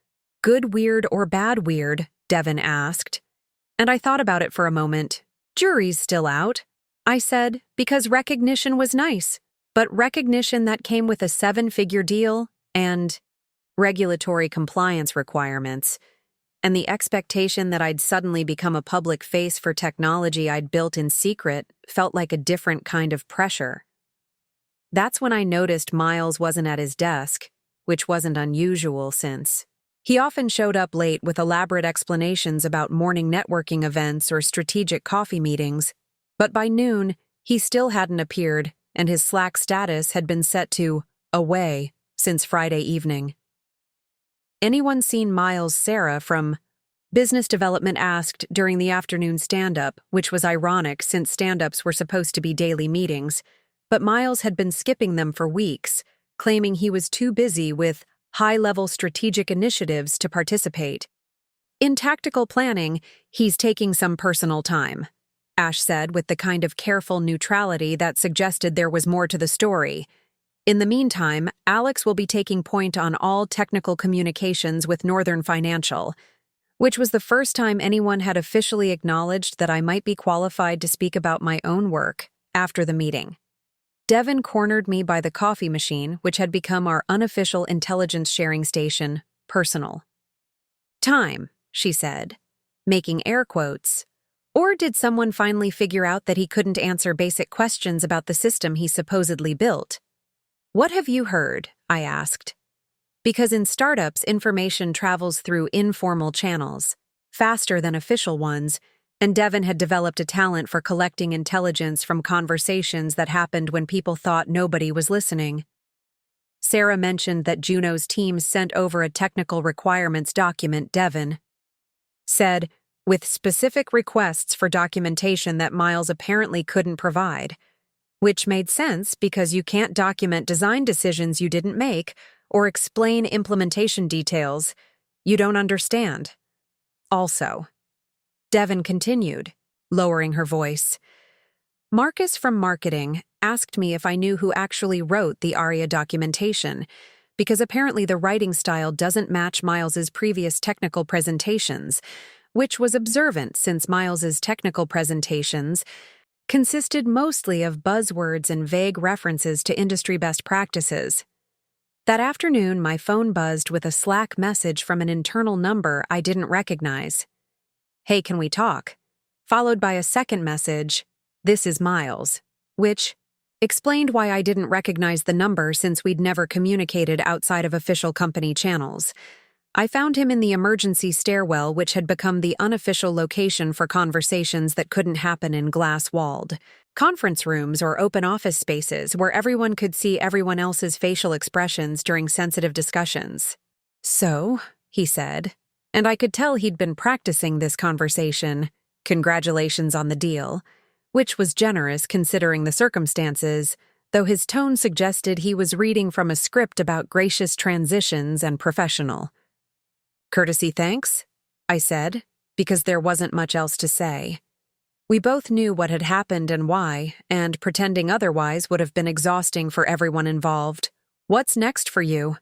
Good weird or bad weird? Devin asked. And I thought about it for a moment. Jury's still out, I said, because recognition was nice, but recognition that came with a 7-figure deal and regulatory compliance requirements, and the expectation that I'd suddenly become a public face for technology I'd built in secret felt like a different kind of pressure. That's when I noticed Miles wasn't at his desk, which wasn't unusual since he often showed up late with elaborate explanations about morning networking events or strategic coffee meetings, but by noon, he still hadn't appeared, and his Slack status had been set to away since Friday evening. Anyone seen Miles? Sarah from Business Development asked during the afternoon stand-up, which was ironic since stand-ups were supposed to be daily meetings, but Miles had been skipping them for weeks, claiming he was too busy with high-level strategic initiatives to participate. In tactical planning, he's taking some personal time, Ash said with the kind of careful neutrality that suggested there was more to the story. In the meantime, Alex will be taking point on all technical communications with Northern Financial, which was the first time anyone had officially acknowledged that I might be qualified to speak about my own work after the meeting. Devin cornered me by the coffee machine, which had become our unofficial intelligence sharing station, personal. Time, she said, making air quotes. Or did someone finally figure out that he couldn't answer basic questions about the system he supposedly built? What have you heard? I asked. Because in startups, information travels through informal channels, faster than official ones, and Devin had developed a talent for collecting intelligence from conversations that happened when people thought nobody was listening. Sarah mentioned that Juno's team sent over a technical requirements document. Devin said, with specific requests for documentation that Miles apparently couldn't provide. Which made sense because you can't document design decisions you didn't make or explain implementation details you don't understand. Also, Devin continued, lowering her voice. Marcus from marketing asked me if I knew who actually wrote the ARIA documentation, because apparently the writing style doesn't match Miles's previous technical presentations, which was observant since Miles's technical presentations consisted mostly of buzzwords and vague references to industry best practices. That afternoon, my phone buzzed with a Slack message from an internal number I didn't recognize. Hey, can we talk? Followed by a second message, this is Miles, which explained why I didn't recognize the number since we'd never communicated outside of official company channels. I found him in the emergency stairwell, which had become the unofficial location for conversations that couldn't happen in glass-walled conference rooms or open office spaces where everyone could see everyone else's facial expressions during sensitive discussions. So, he said, and I could tell he'd been practicing this conversation, congratulations on the deal, which was generous considering the circumstances, though his tone suggested he was reading from a script about gracious transitions and professional. Courtesy thanks, I said, because there wasn't much else to say. We both knew what had happened and why, and pretending otherwise would have been exhausting for everyone involved. What's next for you?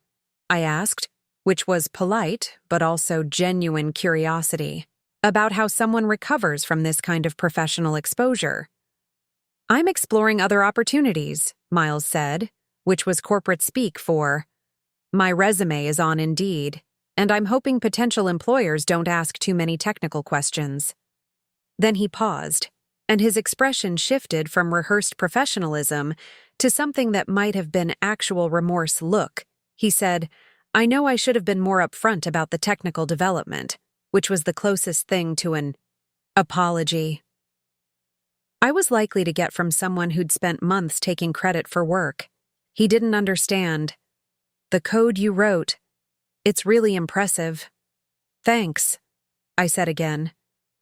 I asked, which was polite, but also genuine curiosity, about how someone recovers from this kind of professional exposure. I'm exploring other opportunities, Miles said, which was corporate speak for, my resume is on Indeed, and I'm hoping potential employers don't ask too many technical questions. Then he paused, and his expression shifted from rehearsed professionalism to something that might have been actual remorse. Look, he said, I know I should have been more upfront about the technical development, which was the closest thing to an apology I was likely to get from someone who'd spent months taking credit for work. He didn't understand. The code you wrote, it's really impressive. Thanks, I said again.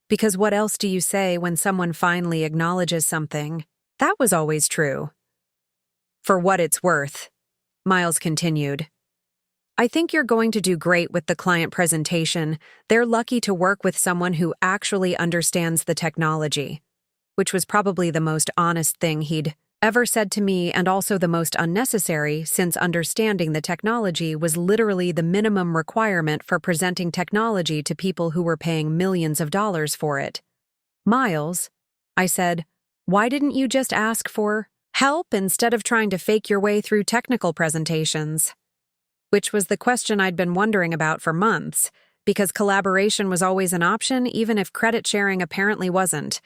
Because what else do you say when someone finally acknowledges something? That was always true. For what it's worth, Miles continued. I think you're going to do great with the client presentation. They're lucky to work with someone who actually understands the technology. which was probably the most honest thing he'd ever said to me and also the most unnecessary since understanding the technology was literally the minimum requirement for presenting technology to people who were paying millions of dollars for it. "Miles," I said, "why didn't you just ask for help instead of trying to fake your way through technical presentations?" Which was the question I'd been wondering about for months, because collaboration was always an option even if credit sharing apparently wasn't.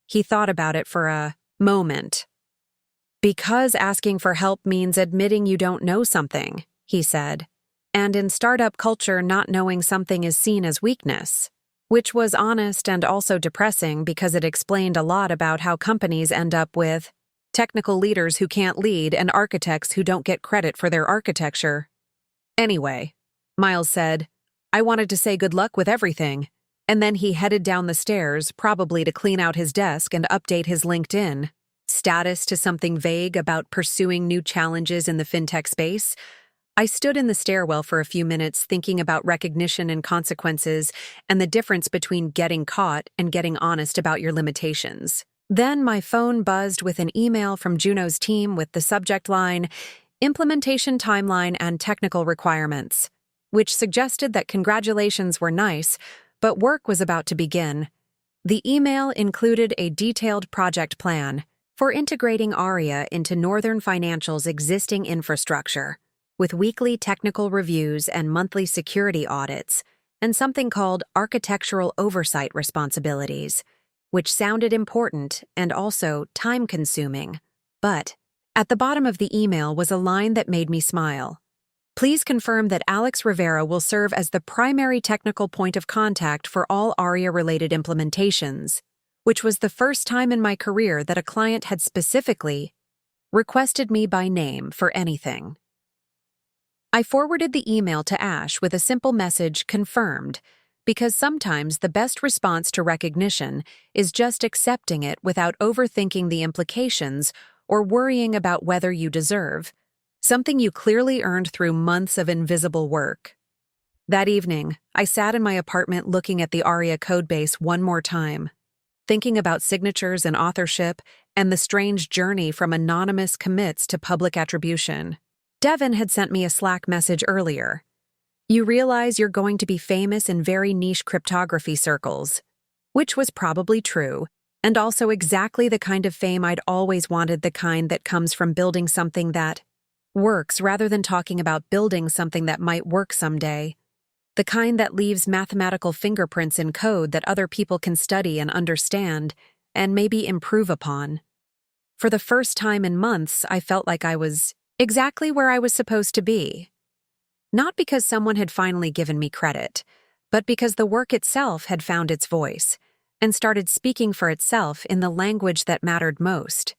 He thought about it for a moment. "Because asking for help means admitting you don't know something," he said. "And in startup culture, not knowing something is seen as weakness." Which was honest and also depressing because it explained a lot about how companies end up with technical leaders who can't lead and architects who don't get credit for their architecture. "Anyway," Miles said, "I wanted to say good luck with everything." And then he headed down the stairs, probably to clean out his desk and update his LinkedIn status to something vague about pursuing new challenges in the fintech space. I stood in the stairwell for a few minutes thinking about recognition and consequences and the difference between getting caught and getting honest about your limitations. Then my phone buzzed with an email from Juno's team with the subject line, "Implementation Timeline and Technical Requirements," which suggested that congratulations were nice, but work was about to begin. The email included a detailed project plan for integrating Aria into Northern Financial's existing infrastructure, with weekly technical reviews and monthly security audits, and something called architectural oversight responsibilities, which sounded important and also time-consuming. But at the bottom of the email was a line that made me smile. "Please confirm that Alex Rivera will serve as the primary technical point of contact for all Aria-related implementations," which was the first time in my career that a client had specifically requested me by name for anything. I forwarded the email to Ash with a simple message, "Confirmed," because sometimes the best response to recognition is just accepting it without overthinking the implications or worrying about whether you deserve something you clearly earned through months of invisible work. That evening, I sat in my apartment looking at the Aria codebase one more time, thinking about signatures and authorship and the strange journey from anonymous commits to public attribution. Devin had sent me a Slack message earlier. "You realize you're going to be famous in very niche cryptography circles," which was probably true, and also exactly the kind of fame I'd always wanted, the kind that comes from building something that works rather than talking about building something that might work someday. The kind that leaves mathematical fingerprints in code that other people can study and understand, and maybe improve upon. For the first time in months, I felt like I was exactly where I was supposed to be. Not because someone had finally given me credit, but because the work itself had found its voice and started speaking for itself in the language that mattered most.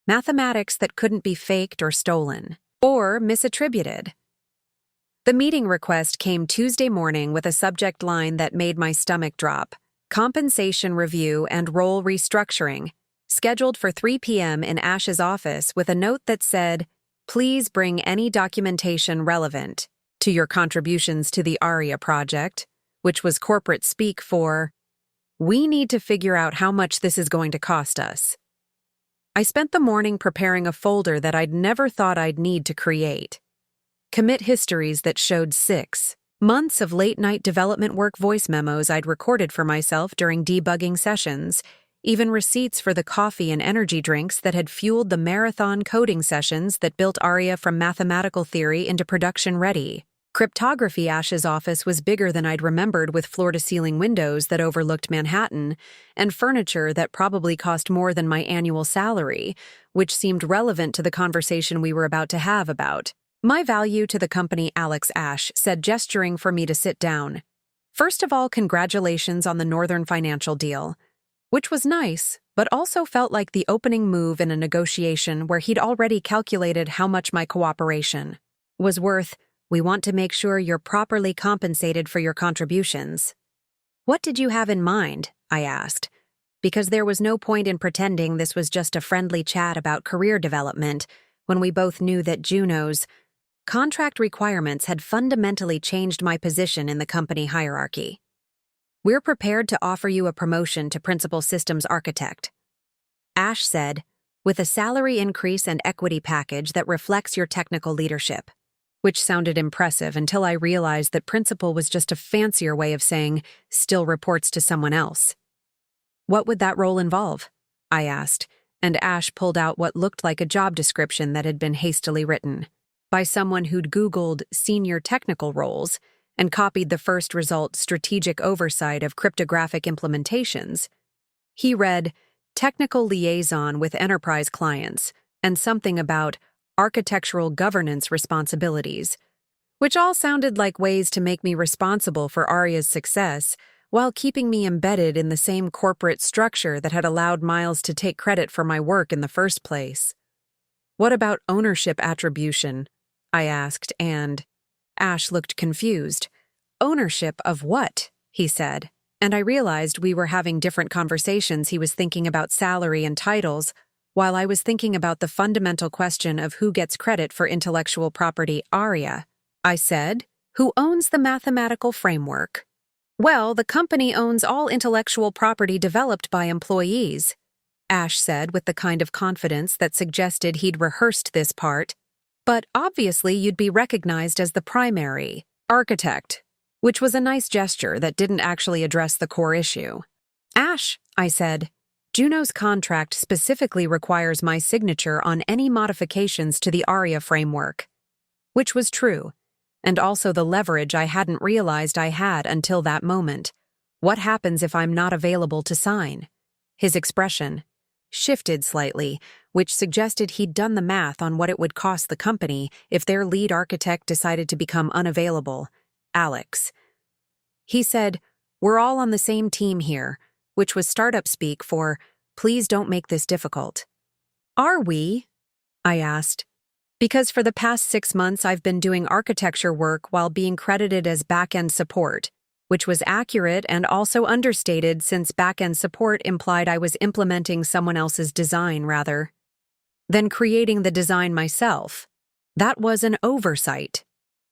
Mathematics that couldn't be faked or stolen, or misattributed. The meeting request came Tuesday morning with a subject line that made my stomach drop: "Compensation review and role restructuring," scheduled for 3 p.m. in Ash's office with a note that said, "Please bring any documentation relevant to your contributions to the Aria project," which was corporate speak for, "We need to figure out how much this is going to cost us." I spent the morning preparing a folder that I'd never thought I'd need to create. Commit histories that showed 6 months of late-night development work, voice memos I'd recorded for myself during debugging sessions, even receipts for the coffee and energy drinks that had fueled the marathon coding sessions that built Aria from mathematical theory into production-ready. Cryptography. Ash's office was bigger than I'd remembered, with floor-to-ceiling windows that overlooked Manhattan and furniture that probably cost more than my annual salary, which seemed relevant to the conversation we were about to have about my value to the company. "Alex," Ash said, gesturing for me to sit down. "First of all, congratulations on the Northern Financial deal," which was nice, but also felt like the opening move in a negotiation where he'd already calculated how much my cooperation was worth. "We want to make sure you're properly compensated for your contributions." "What did you have in mind?" I asked, because there was no point in pretending this was just a friendly chat about career development when we both knew that Juno's contract requirements had fundamentally changed my position in the company hierarchy. "We're prepared to offer you a promotion to principal systems architect," Ash said, with a salary increase and equity package that reflects your technical leadership. Which sounded impressive until I realized that principal was just a fancier way of saying still reports to someone else. What would that role involve? I asked, and Ash pulled out what looked like a job description that had been hastily written by someone who'd Googled senior technical roles and copied the first result strategic oversight of cryptographic implementations. He read technical liaison with enterprise clients and something about architectural governance responsibilities, which all sounded like ways to make me responsible for Arya's success while keeping me embedded in the same corporate structure that had allowed Miles to take credit for my work in the first place. What about ownership attribution? I asked, and Ash looked confused. Ownership of what? He said, and I realized we were having different conversations. He was thinking about salary and titles, while I was thinking about the fundamental question of who gets credit for intellectual property. Arya, I said, who owns the mathematical framework? Well, the company owns all intellectual property developed by employees, Ash said with the kind of confidence that suggested he'd rehearsed this part. But obviously you'd be recognized as the primary architect, which was a nice gesture that didn't actually address the core issue. Ash, I said, Juno's contract specifically requires my signature on any modifications to the Arya framework. Which was true, and also the leverage I hadn't realized I had until that moment. What happens if I'm not available to sign? His expression shifted slightly, which suggested he'd done the math on what it would cost the company if their lead architect decided to become unavailable, Alex. He said, "We're all on the same team here," which was startup speak for, "Please don't make this difficult." Are we? I asked. Because for the past 6 months I've been doing architecture work while being credited as backend support, which was accurate and also understated since backend support implied I was implementing someone else's design rather than creating the design myself. That was an oversight,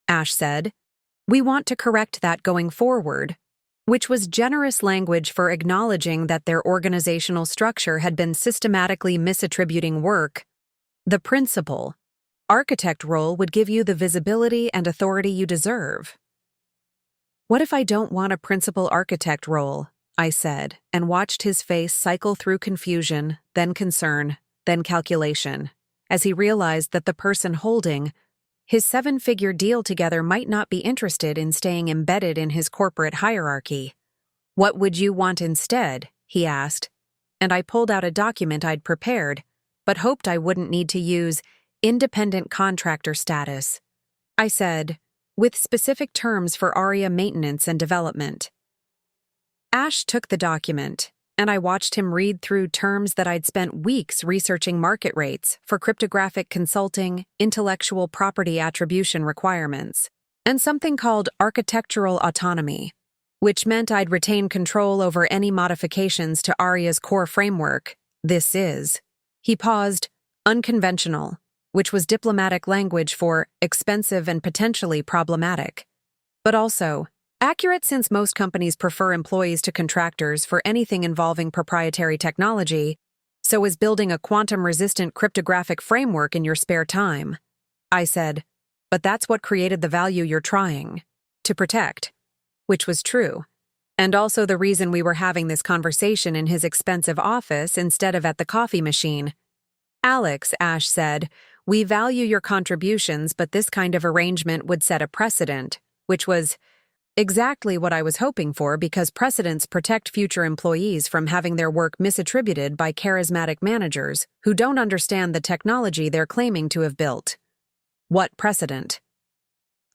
Ash said. We want to correct that going forward, which was generous language for acknowledging that their organizational structure had been systematically misattributing work. The principal architect role would give you the visibility and authority you deserve. What if I don't want a principal architect role? I said, and watched his face cycle through confusion, then concern, then calculation, as he realized that the person holding his 7-figure deal together might not be interested in staying embedded in his corporate hierarchy. What would you want instead? He asked, and I pulled out a document I'd prepared, but hoped I wouldn't need to use independent contractor status. I said, with specific terms for Arya maintenance and development. Ash took the document, and I watched him read through terms that I'd spent weeks researching market rates for cryptographic consulting, intellectual property attribution requirements, and something called architectural autonomy, which meant I'd retain control over any modifications to Arya's core framework. This is, he paused, unconventional, which was diplomatic language for expensive and potentially problematic, but also accurate since most companies prefer employees to contractors for anything involving proprietary technology, so is building a quantum-resistant cryptographic framework in your spare time. I said, but that's what created the value you're trying to protect, which was true, and also the reason we were having this conversation in his expensive office instead of at the coffee machine. Alex, Ash said, we value your contributions, but this kind of arrangement would set a precedent, which was exactly what I was hoping for because precedents protect future employees from having their work misattributed by charismatic managers who don't understand the technology they're claiming to have built. What precedent?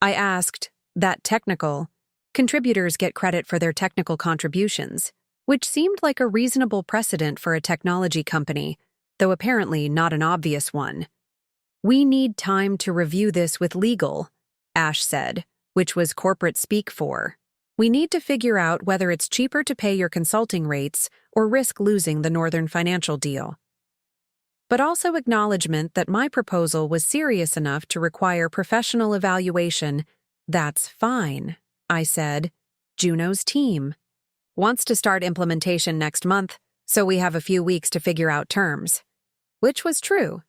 I asked. That technical. Contributors get credit for their technical contributions, which seemed like a reasonable precedent for a technology company, though apparently not an obvious one. We need time to review this with legal, Ash said, which was corporate speak for. We need to figure out whether it's cheaper to pay your consulting rates or risk losing the Northern Financial deal. But also acknowledgement that my proposal was serious enough to require professional evaluation. That's fine, I said. Juno's team wants to start implementation next month, so we have a few weeks to figure out terms. Which was true,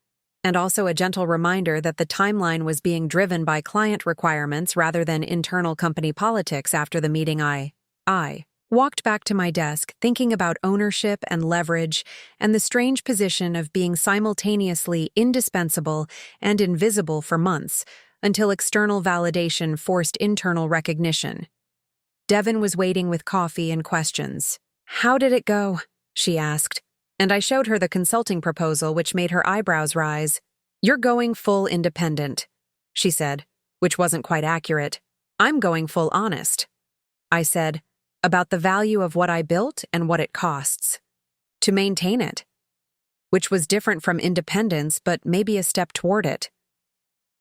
and also a gentle reminder that the timeline was being driven by client requirements rather than internal company politics. After the meeting, I walked back to my desk, thinking about ownership and leverage and the strange position of being simultaneously indispensable and invisible for months until external validation forced internal recognition. Devin was waiting with coffee and questions. "How did it go?" she asked, and I showed her the consulting proposal, which made her eyebrows rise. "You're going full independent," she said, which wasn't quite accurate. "I'm going full honest," I said, about the value of what I built and what it costs to maintain it, which was different from independence, but maybe a step toward it.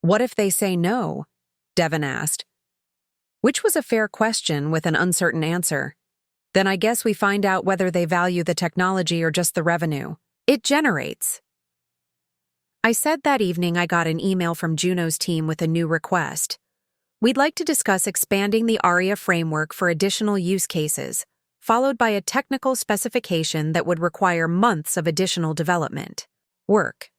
"What if they say no?" Devin asked, which was a fair question with an uncertain answer. "Then I guess we find out whether they value the technology or just the revenue it generates." I said that evening I got an email from Juno's team with a new request. We'd like to discuss expanding the ARIA framework for additional use cases, followed by a technical specification that would require months of additional development work.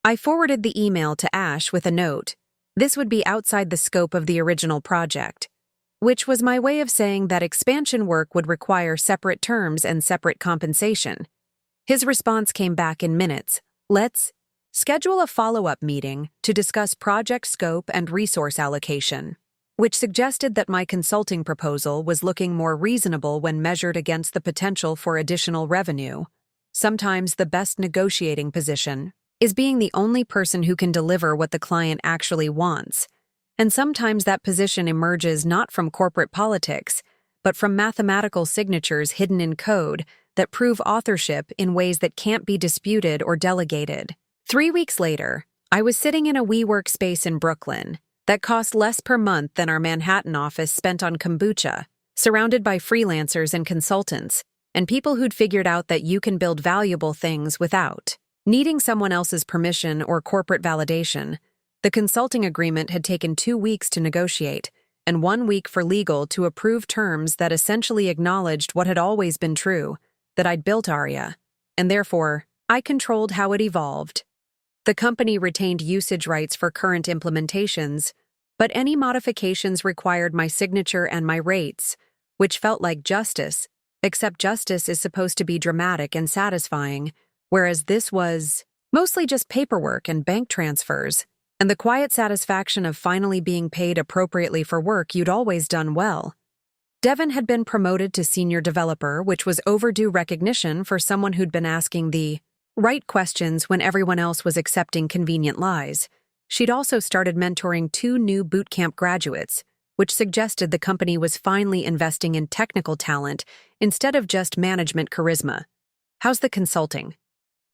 I forwarded the email to Ash with a note. This would be outside the scope of the original project, which was my way of saying that expansion work would require separate terms and separate compensation. His response came back in minutes. "Let's schedule a follow-up meeting to discuss project scope and resource allocation," which suggested that my consulting proposal was looking more reasonable when measured against the potential for additional revenue. Sometimes the best negotiating position is being the only person who can deliver what the client actually wants, and sometimes that position emerges not from corporate politics, but from mathematical signatures hidden in code that prove authorship in ways that can't be disputed or delegated. 3 weeks later, I was sitting in a WeWork space in Brooklyn that cost less per month than our Manhattan office spent on kombucha, surrounded by freelancers and consultants, and people who'd figured out that you can build valuable things without needing someone else's permission or corporate validation. The consulting agreement had taken 2 weeks to negotiate, and 1 week for legal to approve terms that essentially acknowledged what had always been true, that I'd built ARIA, and therefore, I controlled how it evolved. The company retained usage rights for current implementations, but any modifications required my signature and my rates, which felt like justice, except justice is supposed to be dramatic and satisfying, whereas this was mostly just paperwork and bank transfers, and the quiet satisfaction of finally being paid appropriately for work you'd always done well. Devin had been promoted to senior developer, which was overdue recognition for someone who'd been asking the right questions when everyone else was accepting convenient lies. She'd also started mentoring 2 new bootcamp graduates, which suggested the company was finally investing in technical talent instead of just management charisma. "How's the consulting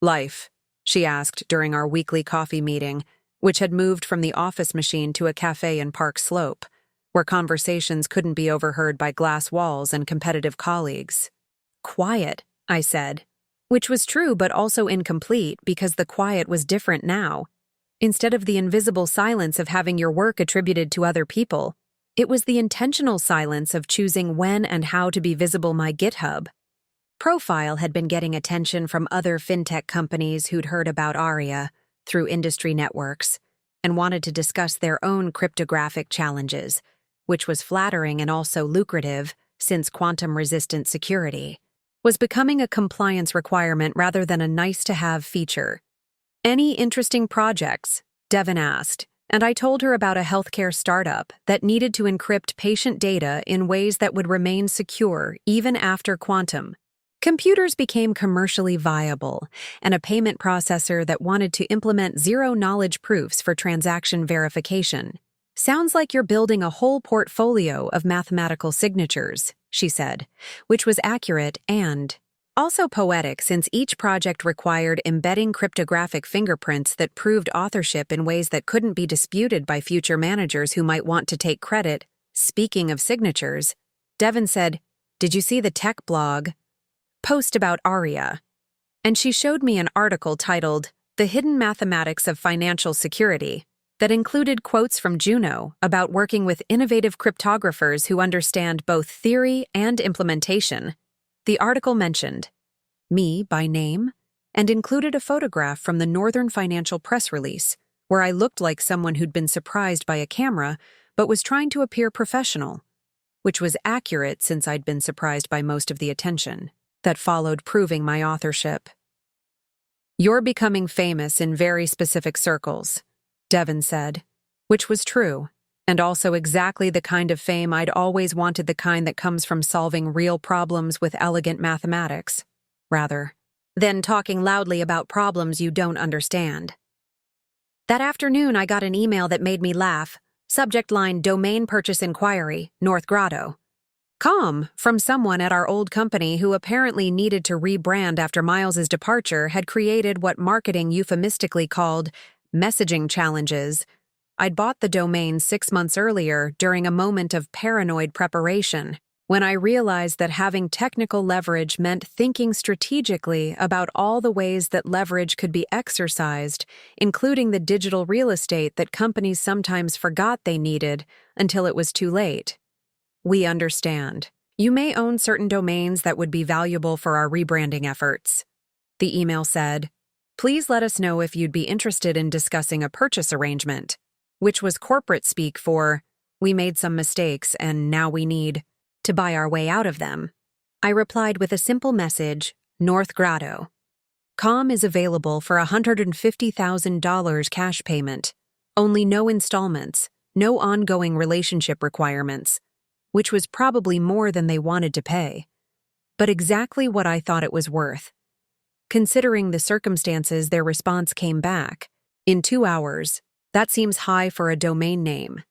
life?" she asked during our weekly coffee meeting, which had moved from the office machine to a cafe in Park Slope, where conversations couldn't be overheard by glass walls and competitive colleagues. "Quiet," I said, which was true but also incomplete because the quiet was different now. Instead of the invisible silence of having your work attributed to other people, it was the intentional silence of choosing when and how to be visible. My GitHub profile had been getting attention from other fintech companies who'd heard about ARIA through industry networks and wanted to discuss their own cryptographic challenges, which was flattering and also lucrative since quantum-resistant security was becoming a compliance requirement rather than a nice-to-have feature. "Any interesting projects?" Devin asked, and I told her about a healthcare startup that needed to encrypt patient data in ways that would remain secure even after quantum computers became commercially viable, and a payment processor that wanted to implement zero-knowledge proofs for transaction verification. "Sounds like you're building a whole portfolio of mathematical signatures," she said, which was accurate and also poetic since each project required embedding cryptographic fingerprints that proved authorship in ways that couldn't be disputed by future managers who might want to take credit. Speaking of signatures, Devin said, "Did you see the tech blog post about ARIA?" And she showed me an article titled "The Hidden Mathematics of Financial Security" that included quotes from Juno about working with innovative cryptographers who understand both theory and implementation. The article mentioned me by name, and included a photograph from the Northern Financial press release, where I looked like someone who'd been surprised by a camera but was trying to appear professional, which was accurate since I'd been surprised by most of the attention that followed proving my authorship. "You're becoming famous in very specific circles," Devin said, which was true, and also exactly the kind of fame I'd always wanted, the kind that comes from solving real problems with elegant mathematics, rather than talking loudly about problems you don't understand. That afternoon, I got an email that made me laugh. Subject line: Domain Purchase Inquiry, North Grotto. Calm, from someone at our old company who apparently needed to rebrand after Miles's departure had created what marketing euphemistically called messaging challenges. I'd bought the domain 6 months earlier during a moment of paranoid preparation, when I realized that having technical leverage meant thinking strategically about all the ways that leverage could be exercised, including the digital real estate that companies sometimes forgot they needed until it was too late. "We understand. You may own certain domains that would be valuable for our rebranding efforts," the email said. "Please let us know if you'd be interested in discussing a purchase arrangement," which was corporate speak for, "We made some mistakes and now we need to buy our way out of them." I replied with a simple message: North Grotto. "Com is available for $150,000 cash payment. Only no installments, no ongoing relationship requirements," which was probably more than they wanted to pay, but exactly what I thought it was worth. Considering the circumstances, their response came back: "In 2 hours, that seems high for a domain name,"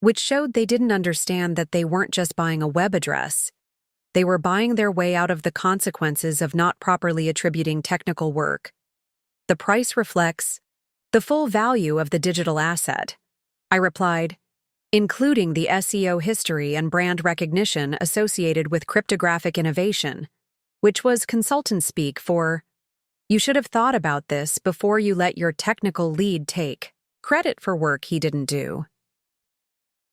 which showed they didn't understand that they weren't just buying a web address. They were buying their way out of the consequences of not properly attributing technical work. "The price reflects the full value of the digital asset," I replied, "including the SEO history and brand recognition associated with cryptographic innovation," which was consultant speak for, "You should have thought about this before you let your technical lead take credit for work he didn't do."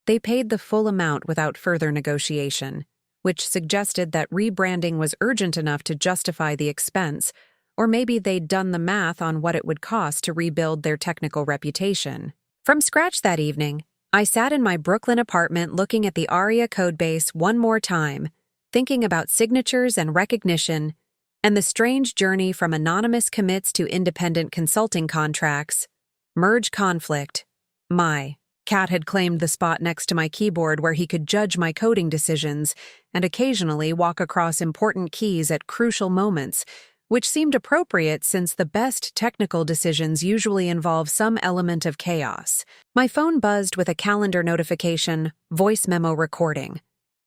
They paid the full amount without further negotiation, which suggested that rebranding was urgent enough to justify the expense, or maybe they'd done the math on what it would cost to rebuild their technical reputation. From scratch that evening, I sat in my Brooklyn apartment looking at the ARIA codebase one more time, thinking about signatures and recognition, and the strange journey from anonymous commits to independent consulting contracts. Merge conflict. My cat had claimed the spot next to my keyboard where he could judge my coding decisions and occasionally walk across important keys at crucial moments, which seemed appropriate since the best technical decisions usually involve some element of chaos. My phone buzzed with a calendar notification, voice memo recording,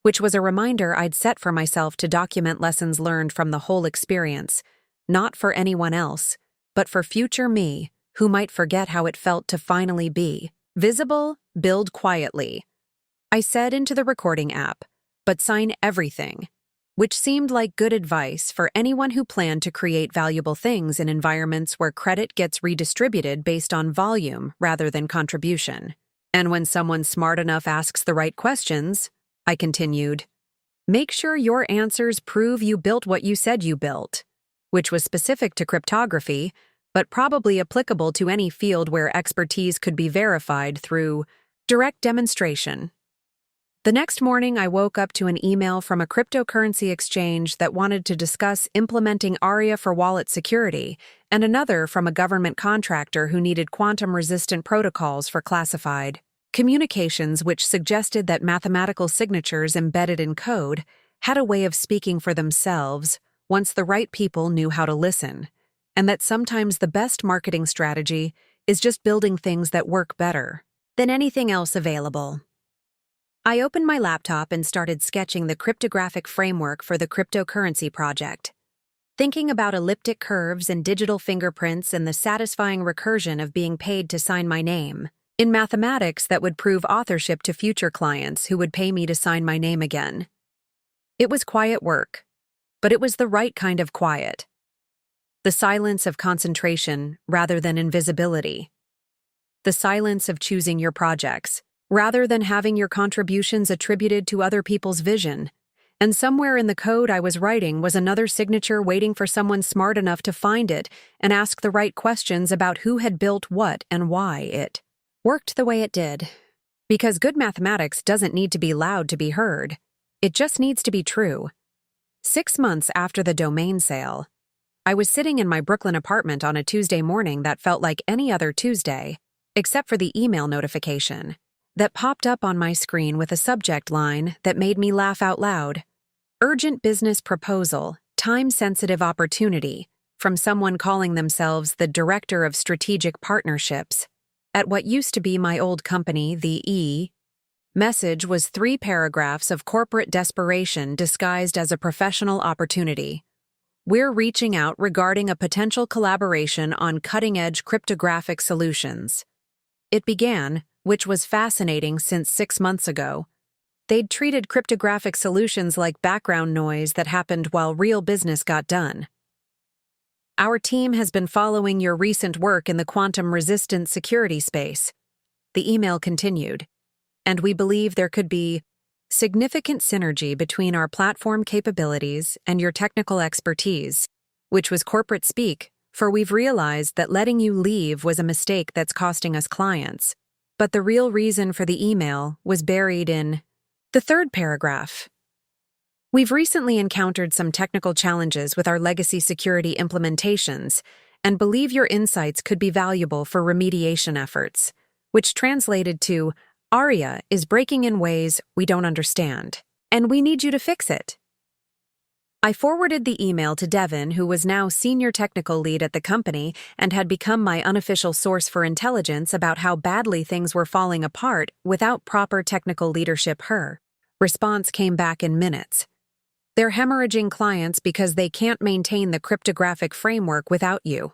which was a reminder I'd set for myself to document lessons learned from the whole experience, not for anyone else, but for future me, who might forget how it felt to finally be visible, build quietly. I said into the recording app, but sign everything, which seemed like good advice for anyone who planned to create valuable things in environments where credit gets redistributed based on volume rather than contribution. And when someone smart enough asks the right questions, I continued, make sure your answers prove you built what you said you built, which was specific to cryptography, but probably applicable to any field where expertise could be verified through direct demonstration. The next morning, I woke up to an email from a cryptocurrency exchange that wanted to discuss implementing ARIA for wallet security, and another from a government contractor who needed quantum-resistant protocols for classified communications, which suggested that mathematical signatures embedded in code had a way of speaking for themselves once the right people knew how to listen, and that sometimes the best marketing strategy is just building things that work better than anything else available. I opened my laptop and started sketching the cryptographic framework for the cryptocurrency project, thinking about elliptic curves and digital fingerprints and the satisfying recursion of being paid to sign my name. In mathematics, that would prove authorship to future clients who would pay me to sign my name again. It was quiet work, but it was the right kind of quiet. The silence of concentration rather than invisibility. The silence of choosing your projects rather than having your contributions attributed to other people's vision. and somewhere in the code I was writing was another signature waiting for someone smart enough to find it and ask the right questions about who had built what and why it worked the way it did. Because good mathematics doesn't need to be loud to be heard. It just needs to be true. 6 months after the domain sale, I was sitting in my Brooklyn apartment on a Tuesday morning that felt like any other Tuesday, except for the email notification that popped up on my screen with a subject line that made me laugh out loud. Urgent business proposal, time-sensitive opportunity, from someone calling themselves the Director of Strategic Partnerships at what used to be my old company, the E. Message was 3 paragraphs of corporate desperation disguised as a professional opportunity. We're reaching out regarding a potential collaboration on cutting-edge cryptographic solutions. It began, which was fascinating since 6 months ago. They'd treated cryptographic solutions like background noise that happened while real business got done. Our team has been following your recent work in the quantum-resistant security space, the email continued, and we believe there could be significant synergy between our platform capabilities and your technical expertise, which was corporate speak, for we've realized that letting you leave was a mistake that's costing us clients. But the real reason for the email was buried in the 3rd paragraph. We've recently encountered some technical challenges with our legacy security implementations and believe your insights could be valuable for remediation efforts, which translated to, Aria is breaking in ways we don't understand, and we need you to fix it. I forwarded the email to Devin, who was now senior technical lead at the company and had become my unofficial source for intelligence about how badly things were falling apart without proper technical leadership. Her response came back in minutes. They're hemorrhaging clients because they can't maintain the cryptographic framework without you.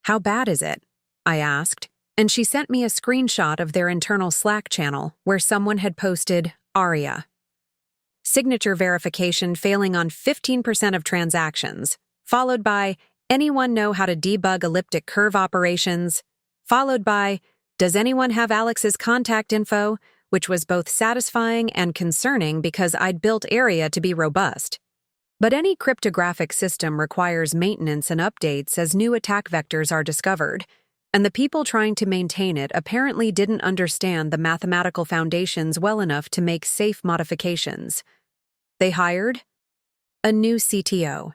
How bad is it? I asked, and she sent me a screenshot of their internal Slack channel where someone had posted, Aria. Signature verification failing on 15% of transactions, followed by, anyone know how to debug elliptic curve operations, followed by, does anyone have Alex's contact info, which was both satisfying and concerning because I'd built Aria to be robust. But any cryptographic system requires maintenance and updates as new attack vectors are discovered, and the people trying to maintain it apparently didn't understand the mathematical foundations well enough to make safe modifications. They hired a new CTO.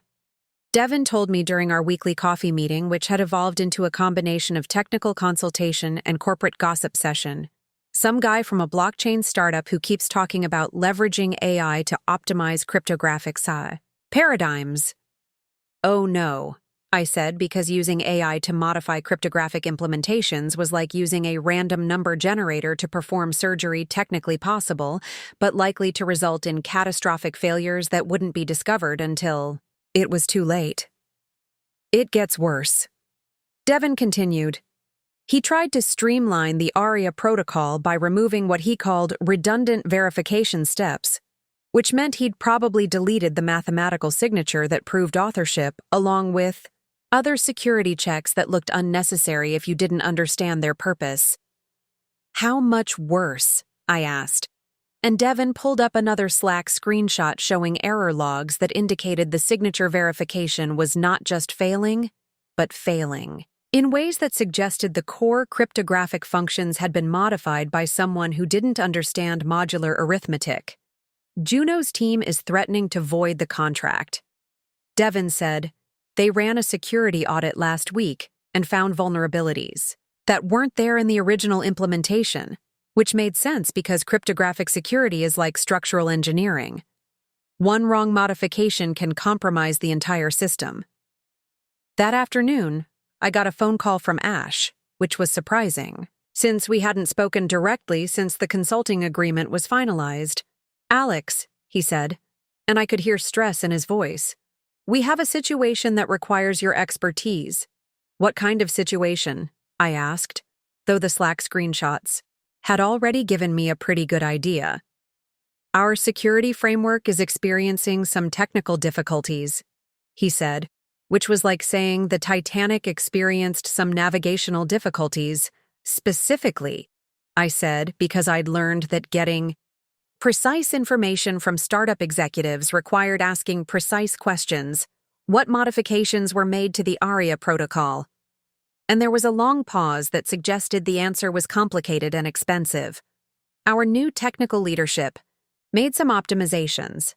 Devin told me during our weekly coffee meeting, which had evolved into a combination of technical consultation and corporate gossip session. Some guy from a blockchain startup who keeps talking about leveraging AI to optimize cryptographic paradigms. Oh no, I said, because using AI to modify cryptographic implementations was like using a random number generator to perform surgery technically possible, but likely to result in catastrophic failures that wouldn't be discovered until it was too late. It gets worse. Devin continued. He tried to streamline the Aria protocol by removing what he called redundant verification steps, which meant he'd probably deleted the mathematical signature that proved authorship, along with other security checks that looked unnecessary if you didn't understand their purpose. How much worse? I asked. And Devin pulled up another Slack screenshot showing error logs that indicated the signature verification was not just failing, but failing, in ways that suggested the core cryptographic functions had been modified by someone who didn't understand modular arithmetic. Juno's team is threatening to void the contract. Devin said, they ran a security audit last week and found vulnerabilities that weren't there in the original implementation, which made sense because cryptographic security is like structural engineering. One wrong modification can compromise the entire system. That afternoon, I got a phone call from Ash, which was surprising, since we hadn't spoken directly since the consulting agreement was finalized. Alex, he said, and I could hear stress in his voice. We have a situation that requires your expertise. What kind of situation? I asked, though the Slack screenshots had already given me a pretty good idea. Our security framework is experiencing some technical difficulties, he said, which was like saying the Titanic experienced some navigational difficulties. Specifically, I said, because I'd learned that getting Precise information from startup executives required asking precise questions. What modifications were made to the ARIA protocol? And there was a long pause that suggested the answer was complicated and expensive. Our new technical leadership made some optimizations,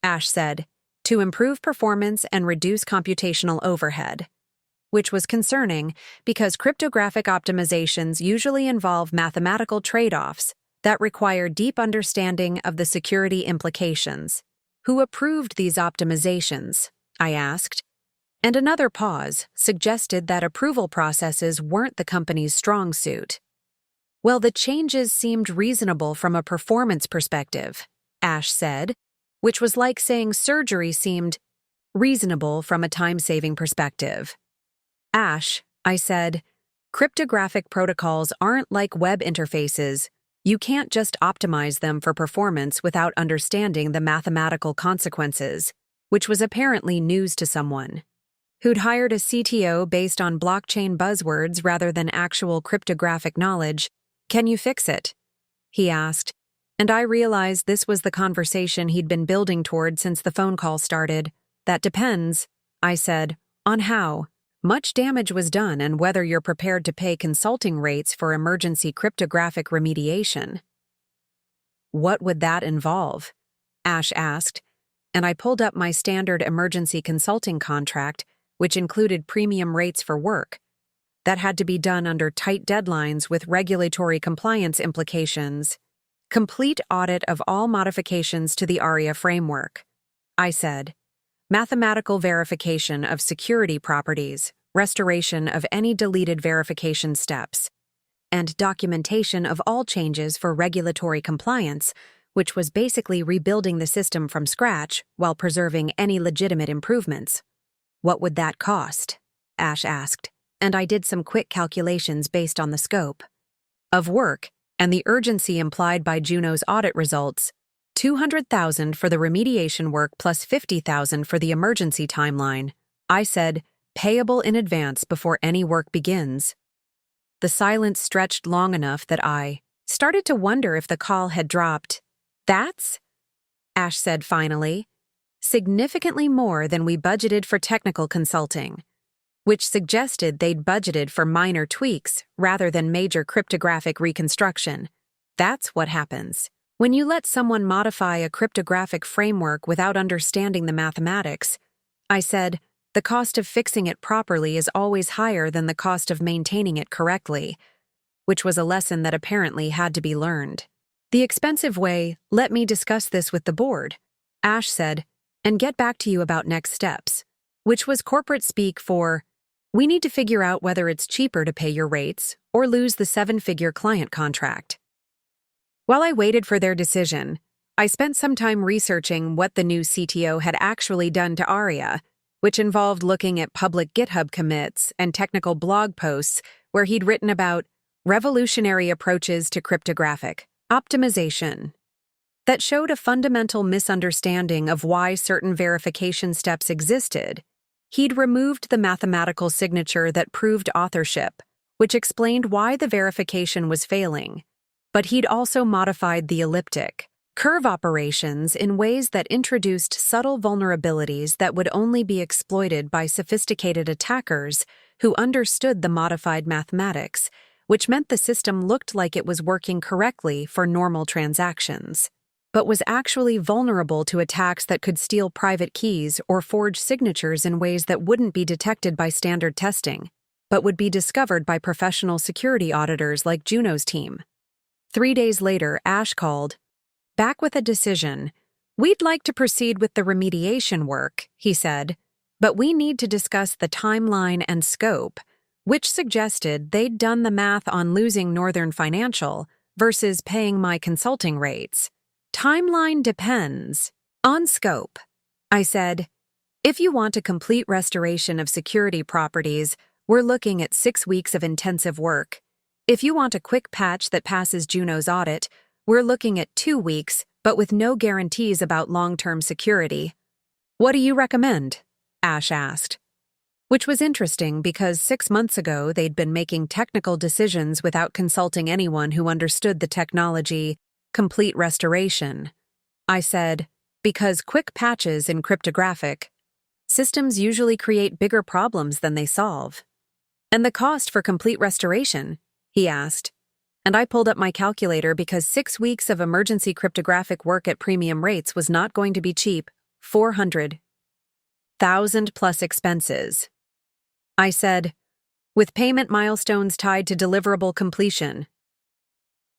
Ash said, to improve performance and reduce computational overhead, which was concerning because cryptographic optimizations usually involve mathematical trade-offs that require deep understanding of the security implications. Who approved these optimizations? I asked. And another pause suggested that approval processes weren't the company's strong suit. Well, the changes seemed reasonable from a performance perspective, Ash said, which was like saying surgery seemed reasonable from a time-saving perspective. Ash, I said, cryptographic protocols aren't like web interfaces. You can't just optimize them for performance without understanding the mathematical consequences, which was apparently news to someone who'd hired a CTO based on blockchain buzzwords rather than actual cryptographic knowledge. Can you fix it? He asked, and I realized this was the conversation he'd been building toward since the phone call started. That depends, I said, on how much damage was done and whether you're prepared to pay consulting rates for emergency cryptographic remediation. What would that involve? Ash asked, and I pulled up my standard emergency consulting contract, which included premium rates for work that had to be done under tight deadlines with regulatory compliance implications. Complete audit of all modifications to the ARIA framework, I said. Mathematical verification of security properties, restoration of any deleted verification steps, and documentation of all changes for regulatory compliance, which was basically rebuilding the system from scratch while preserving any legitimate improvements. What would that cost? Ash asked, and I did some quick calculations based on the scope of work and the urgency implied by Juno's audit results. $200,000 for the remediation work plus $50,000 for the emergency timeline. I said, payable in advance before any work begins. The silence stretched long enough that I started to wonder if the call had dropped. That's, Ash said finally, significantly more than we budgeted for technical consulting, which suggested they'd budgeted for minor tweaks rather than major cryptographic reconstruction. That's what happens when you let someone modify a cryptographic framework without understanding the mathematics. I said, the cost of fixing it properly is always higher than the cost of maintaining it correctly, which was a lesson that apparently had to be learned. The expensive way, let me discuss this with the board, Ash said, and get back to you about next steps, which was corporate speak for, we need to figure out whether it's cheaper to pay your rates or lose the 7-figure client contract. While I waited for their decision, I spent some time researching what the new CTO had actually done to ARIA, which involved looking at public GitHub commits and technical blog posts where he'd written about revolutionary approaches to cryptographic optimization that showed a fundamental misunderstanding of why certain verification steps existed. He'd removed the mathematical signature that proved authorship, which explained why the verification was failing, but he'd also modified the elliptic curve operations in ways that introduced subtle vulnerabilities that would only be exploited by sophisticated attackers who understood the modified mathematics, which meant the system looked like it was working correctly for normal transactions, but was actually vulnerable to attacks that could steal private keys or forge signatures in ways that wouldn't be detected by standard testing, but would be discovered by professional security auditors like Juno's team. 3 days later, Ash called, back with a decision. We'd like to proceed with the remediation work, he said, but we need to discuss the timeline and scope, which suggested they'd done the math on losing Northern Financial versus paying my consulting rates. Timeline depends on scope, I said. If you want a complete restoration of security properties, we're looking at 6 weeks of intensive work. If you want a quick patch that passes Juno's audit, we're looking at 2 weeks, but with no guarantees about long-term security. What do you recommend? Ash asked. Which was interesting because 6 months ago they'd been making technical decisions without consulting anyone who understood the technology complete restoration? I said, because quick patches in cryptographic systems usually create bigger problems than they solve. And the cost for complete restoration? He asked. And I pulled up my calculator because 6 weeks of emergency cryptographic work at premium rates was not going to be cheap. 400,000 plus expenses. I said, with payment milestones tied to deliverable completion.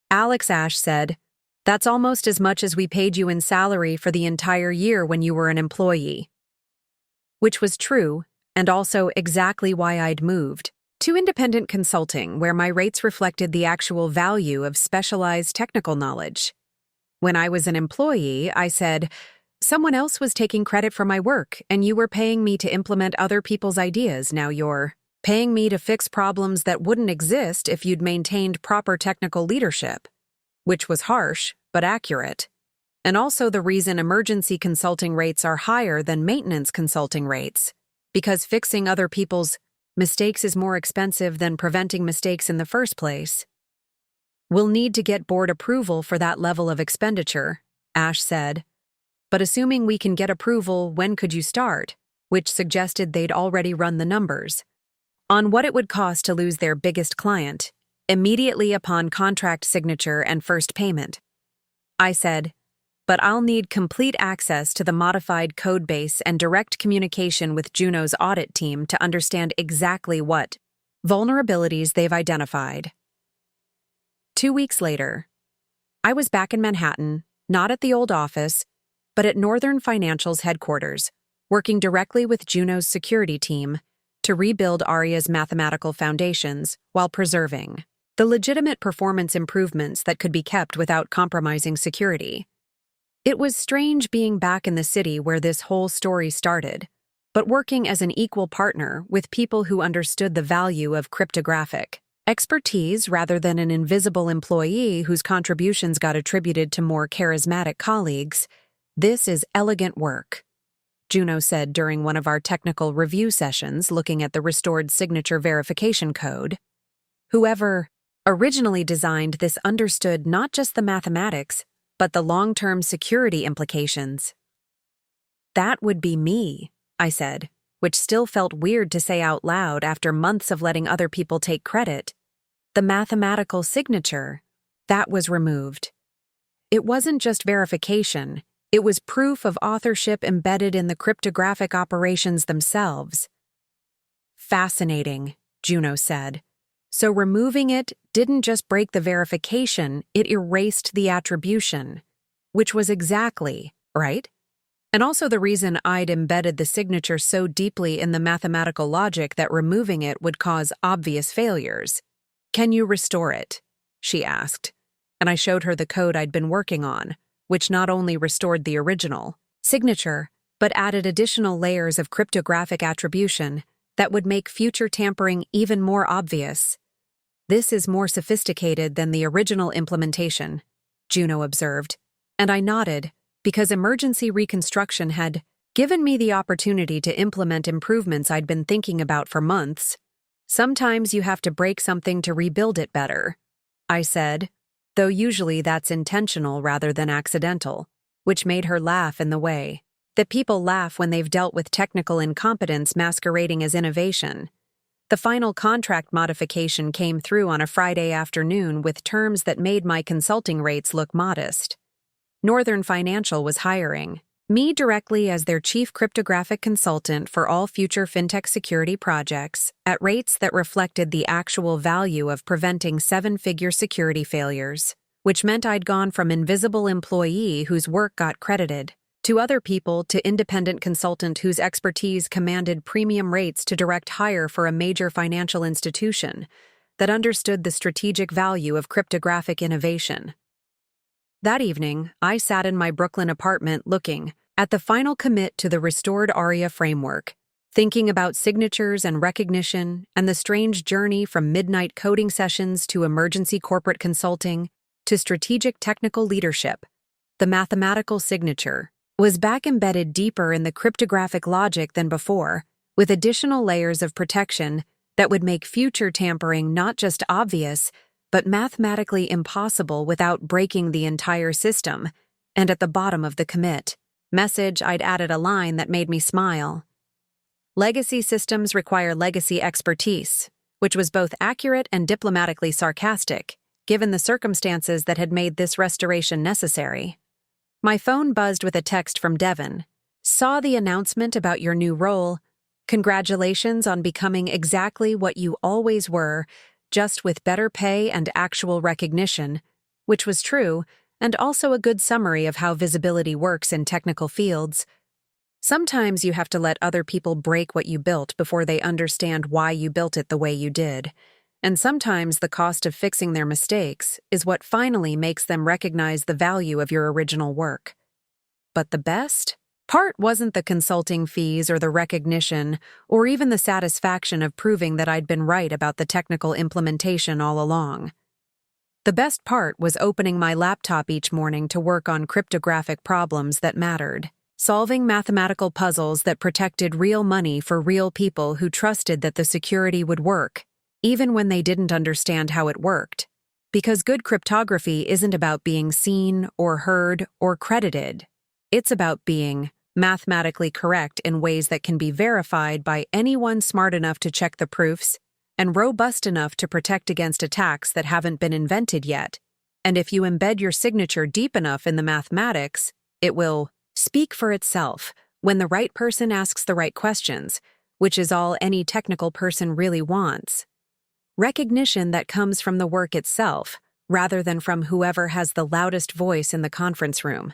Alex Ash said, that's almost as much as we paid you in salary for the entire year when you were an employee. Which was true, and also exactly why I'd moved to independent consulting, where my rates reflected the actual value of specialized technical knowledge. When I was an employee, I said, someone else was taking credit for my work, and you were paying me to implement other people's ideas. Now you're paying me to fix problems that wouldn't exist if you'd maintained proper technical leadership, which was harsh, but accurate. And also the reason emergency consulting rates are higher than maintenance consulting rates, because fixing other people's mistakes is more expensive than preventing mistakes in the first place. We'll need to get board approval for that level of expenditure, Ash said. But assuming we can get approval, when could you start? Which suggested they'd already run the numbers on what it would cost to lose their biggest client immediately upon contract signature and first payment. I said, but I'll need complete access to the modified code base and direct communication with Juno's audit team to understand exactly what vulnerabilities they've identified. 2 weeks later, I was back in Manhattan, not at the old office, but at Northern Financial's headquarters, working directly with Juno's security team to rebuild Aria's mathematical foundations while preserving the legitimate performance improvements that could be kept without compromising security. It was strange being back in the city where this whole story started, but working as an equal partner with people who understood the value of cryptographic expertise rather than an invisible employee whose contributions got attributed to more charismatic colleagues. This is elegant work, Juno said during one of our technical review sessions looking at the restored signature verification code. Whoever originally designed this understood not just the mathematics, but the long-term security implications. That would be me, I said, which still felt weird to say out loud after months of letting other people take credit. The mathematical signature, that was removed. It wasn't just verification, it was proof of authorship embedded in the cryptographic operations themselves. Fascinating, Juno said. So removing it didn't just break the verification, it erased the attribution, which was exactly, right? And also the reason I'd embedded the signature so deeply in the mathematical logic that removing it would cause obvious failures. Can you restore it? She asked, and I showed her the code I'd been working on, which not only restored the original signature, but added additional layers of cryptographic attribution that would make future tampering even more obvious. This is more sophisticated than the original implementation, Juno observed, and I nodded because emergency reconstruction had given me the opportunity to implement improvements I'd been thinking about for months. Sometimes you have to break something to rebuild it better, I said, though usually that's intentional rather than accidental, which made her laugh in the way that people laugh when they've dealt with technical incompetence masquerading as innovation. The final contract modification came through on a Friday afternoon with terms that made my consulting rates look modest. Northern Financial was hiring me directly as their chief cryptographic consultant for all future fintech security projects at rates that reflected the actual value of preventing seven-figure security failures, which meant I'd gone from invisible employee whose work got credited to other people to independent consultant whose expertise commanded premium rates to direct hire for a major financial institution that understood the strategic value of cryptographic innovation. That evening, I sat in my Brooklyn apartment looking at the final commit to the restored ARIA framework, thinking about signatures and recognition and the strange journey from midnight coding sessions to emergency corporate consulting to strategic technical leadership. The mathematical signature was back embedded deeper in the cryptographic logic than before, with additional layers of protection that would make future tampering not just obvious, but mathematically impossible without breaking the entire system, and at the bottom of the commit message, I'd added a line that made me smile. Legacy systems require legacy expertise, which was both accurate and diplomatically sarcastic, given the circumstances that had made this restoration necessary. My phone buzzed with a text from Devin. Saw the announcement about your new role. Congratulations on becoming exactly what you always were, just with better pay and actual recognition, which was true, and also a good summary of how visibility works in technical fields. Sometimes you have to let other people break what you built before they understand why you built it the way you did. And sometimes the cost of fixing their mistakes is what finally makes them recognize the value of your original work. But the best part wasn't the consulting fees or the recognition or even the satisfaction of proving that I'd been right about the technical implementation all along. The best part was opening my laptop each morning to work on cryptographic problems that mattered, solving mathematical puzzles that protected real money for real people who trusted that the security would work, even when they didn't understand how it worked. Because good cryptography isn't about being seen or heard or credited. It's about being mathematically correct in ways that can be verified by anyone smart enough to check the proofs and robust enough to protect against attacks that haven't been invented yet. And if you embed your signature deep enough in the mathematics, it will speak for itself when the right person asks the right questions, which is all any technical person really wants. Recognition that comes from the work itself, rather than from whoever has the loudest voice in the conference room.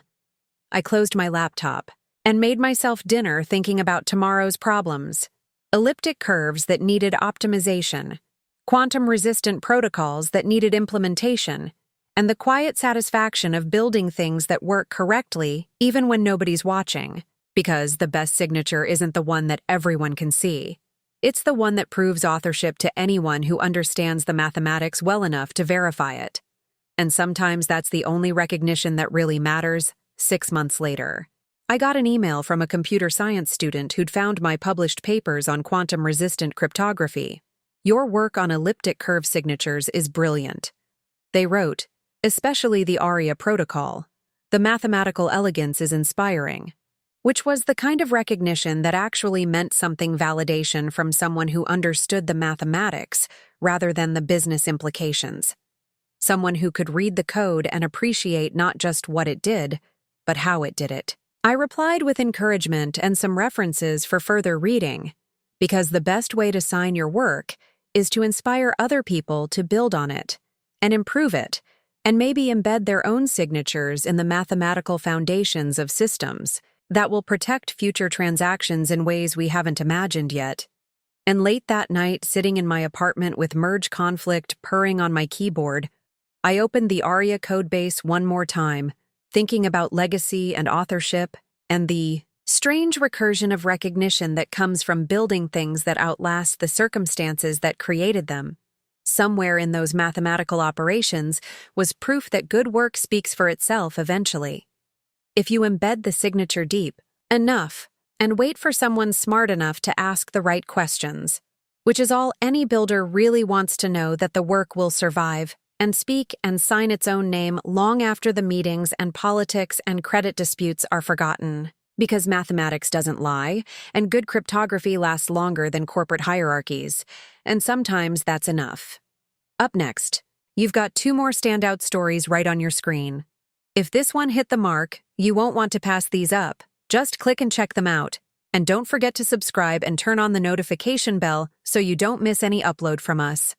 I closed my laptop and made myself dinner thinking about tomorrow's problems. Elliptic curves that needed optimization, quantum-resistant protocols that needed implementation, and the quiet satisfaction of building things that work correctly even when nobody's watching, because the best signature isn't the one that everyone can see. It's the one that proves authorship to anyone who understands the mathematics well enough to verify it. And sometimes that's the only recognition that really matters. 6 months later, I got an email from a computer science student who'd found my published papers on quantum-resistant cryptography. Your work on elliptic curve signatures is brilliant. They wrote, especially the ARIA protocol. The mathematical elegance is inspiring. Which was the kind of recognition that actually meant something validation from someone who understood the mathematics rather than the business implications. Someone who could read the code and appreciate not just what it did, but how it did it. I replied with encouragement and some references for further reading, because the best way to sign your work is to inspire other people to build on it and improve it, and maybe embed their own signatures in the mathematical foundations of systems that will protect future transactions in ways we haven't imagined yet. And late that night, sitting in my apartment with merge conflict purring on my keyboard, I opened the ARIA codebase one more time, thinking about legacy and authorship and the strange recursion of recognition that comes from building things that outlast the circumstances that created them. Somewhere in those mathematical operations was proof that good work speaks for itself eventually. If you embed the signature deep enough and wait for someone smart enough to ask the right questions, which is all any builder really wants to know, that the work will survive and speak and sign its own name long after the meetings and politics and credit disputes are forgotten. Because mathematics doesn't lie, and good cryptography lasts longer than corporate hierarchies, and sometimes that's enough. Up next, you've got 2 more standout stories right on your screen. If this one hit the mark, you won't want to pass these up. Just click and check them out. And don't forget to subscribe and turn on the notification bell so you don't miss any upload from us.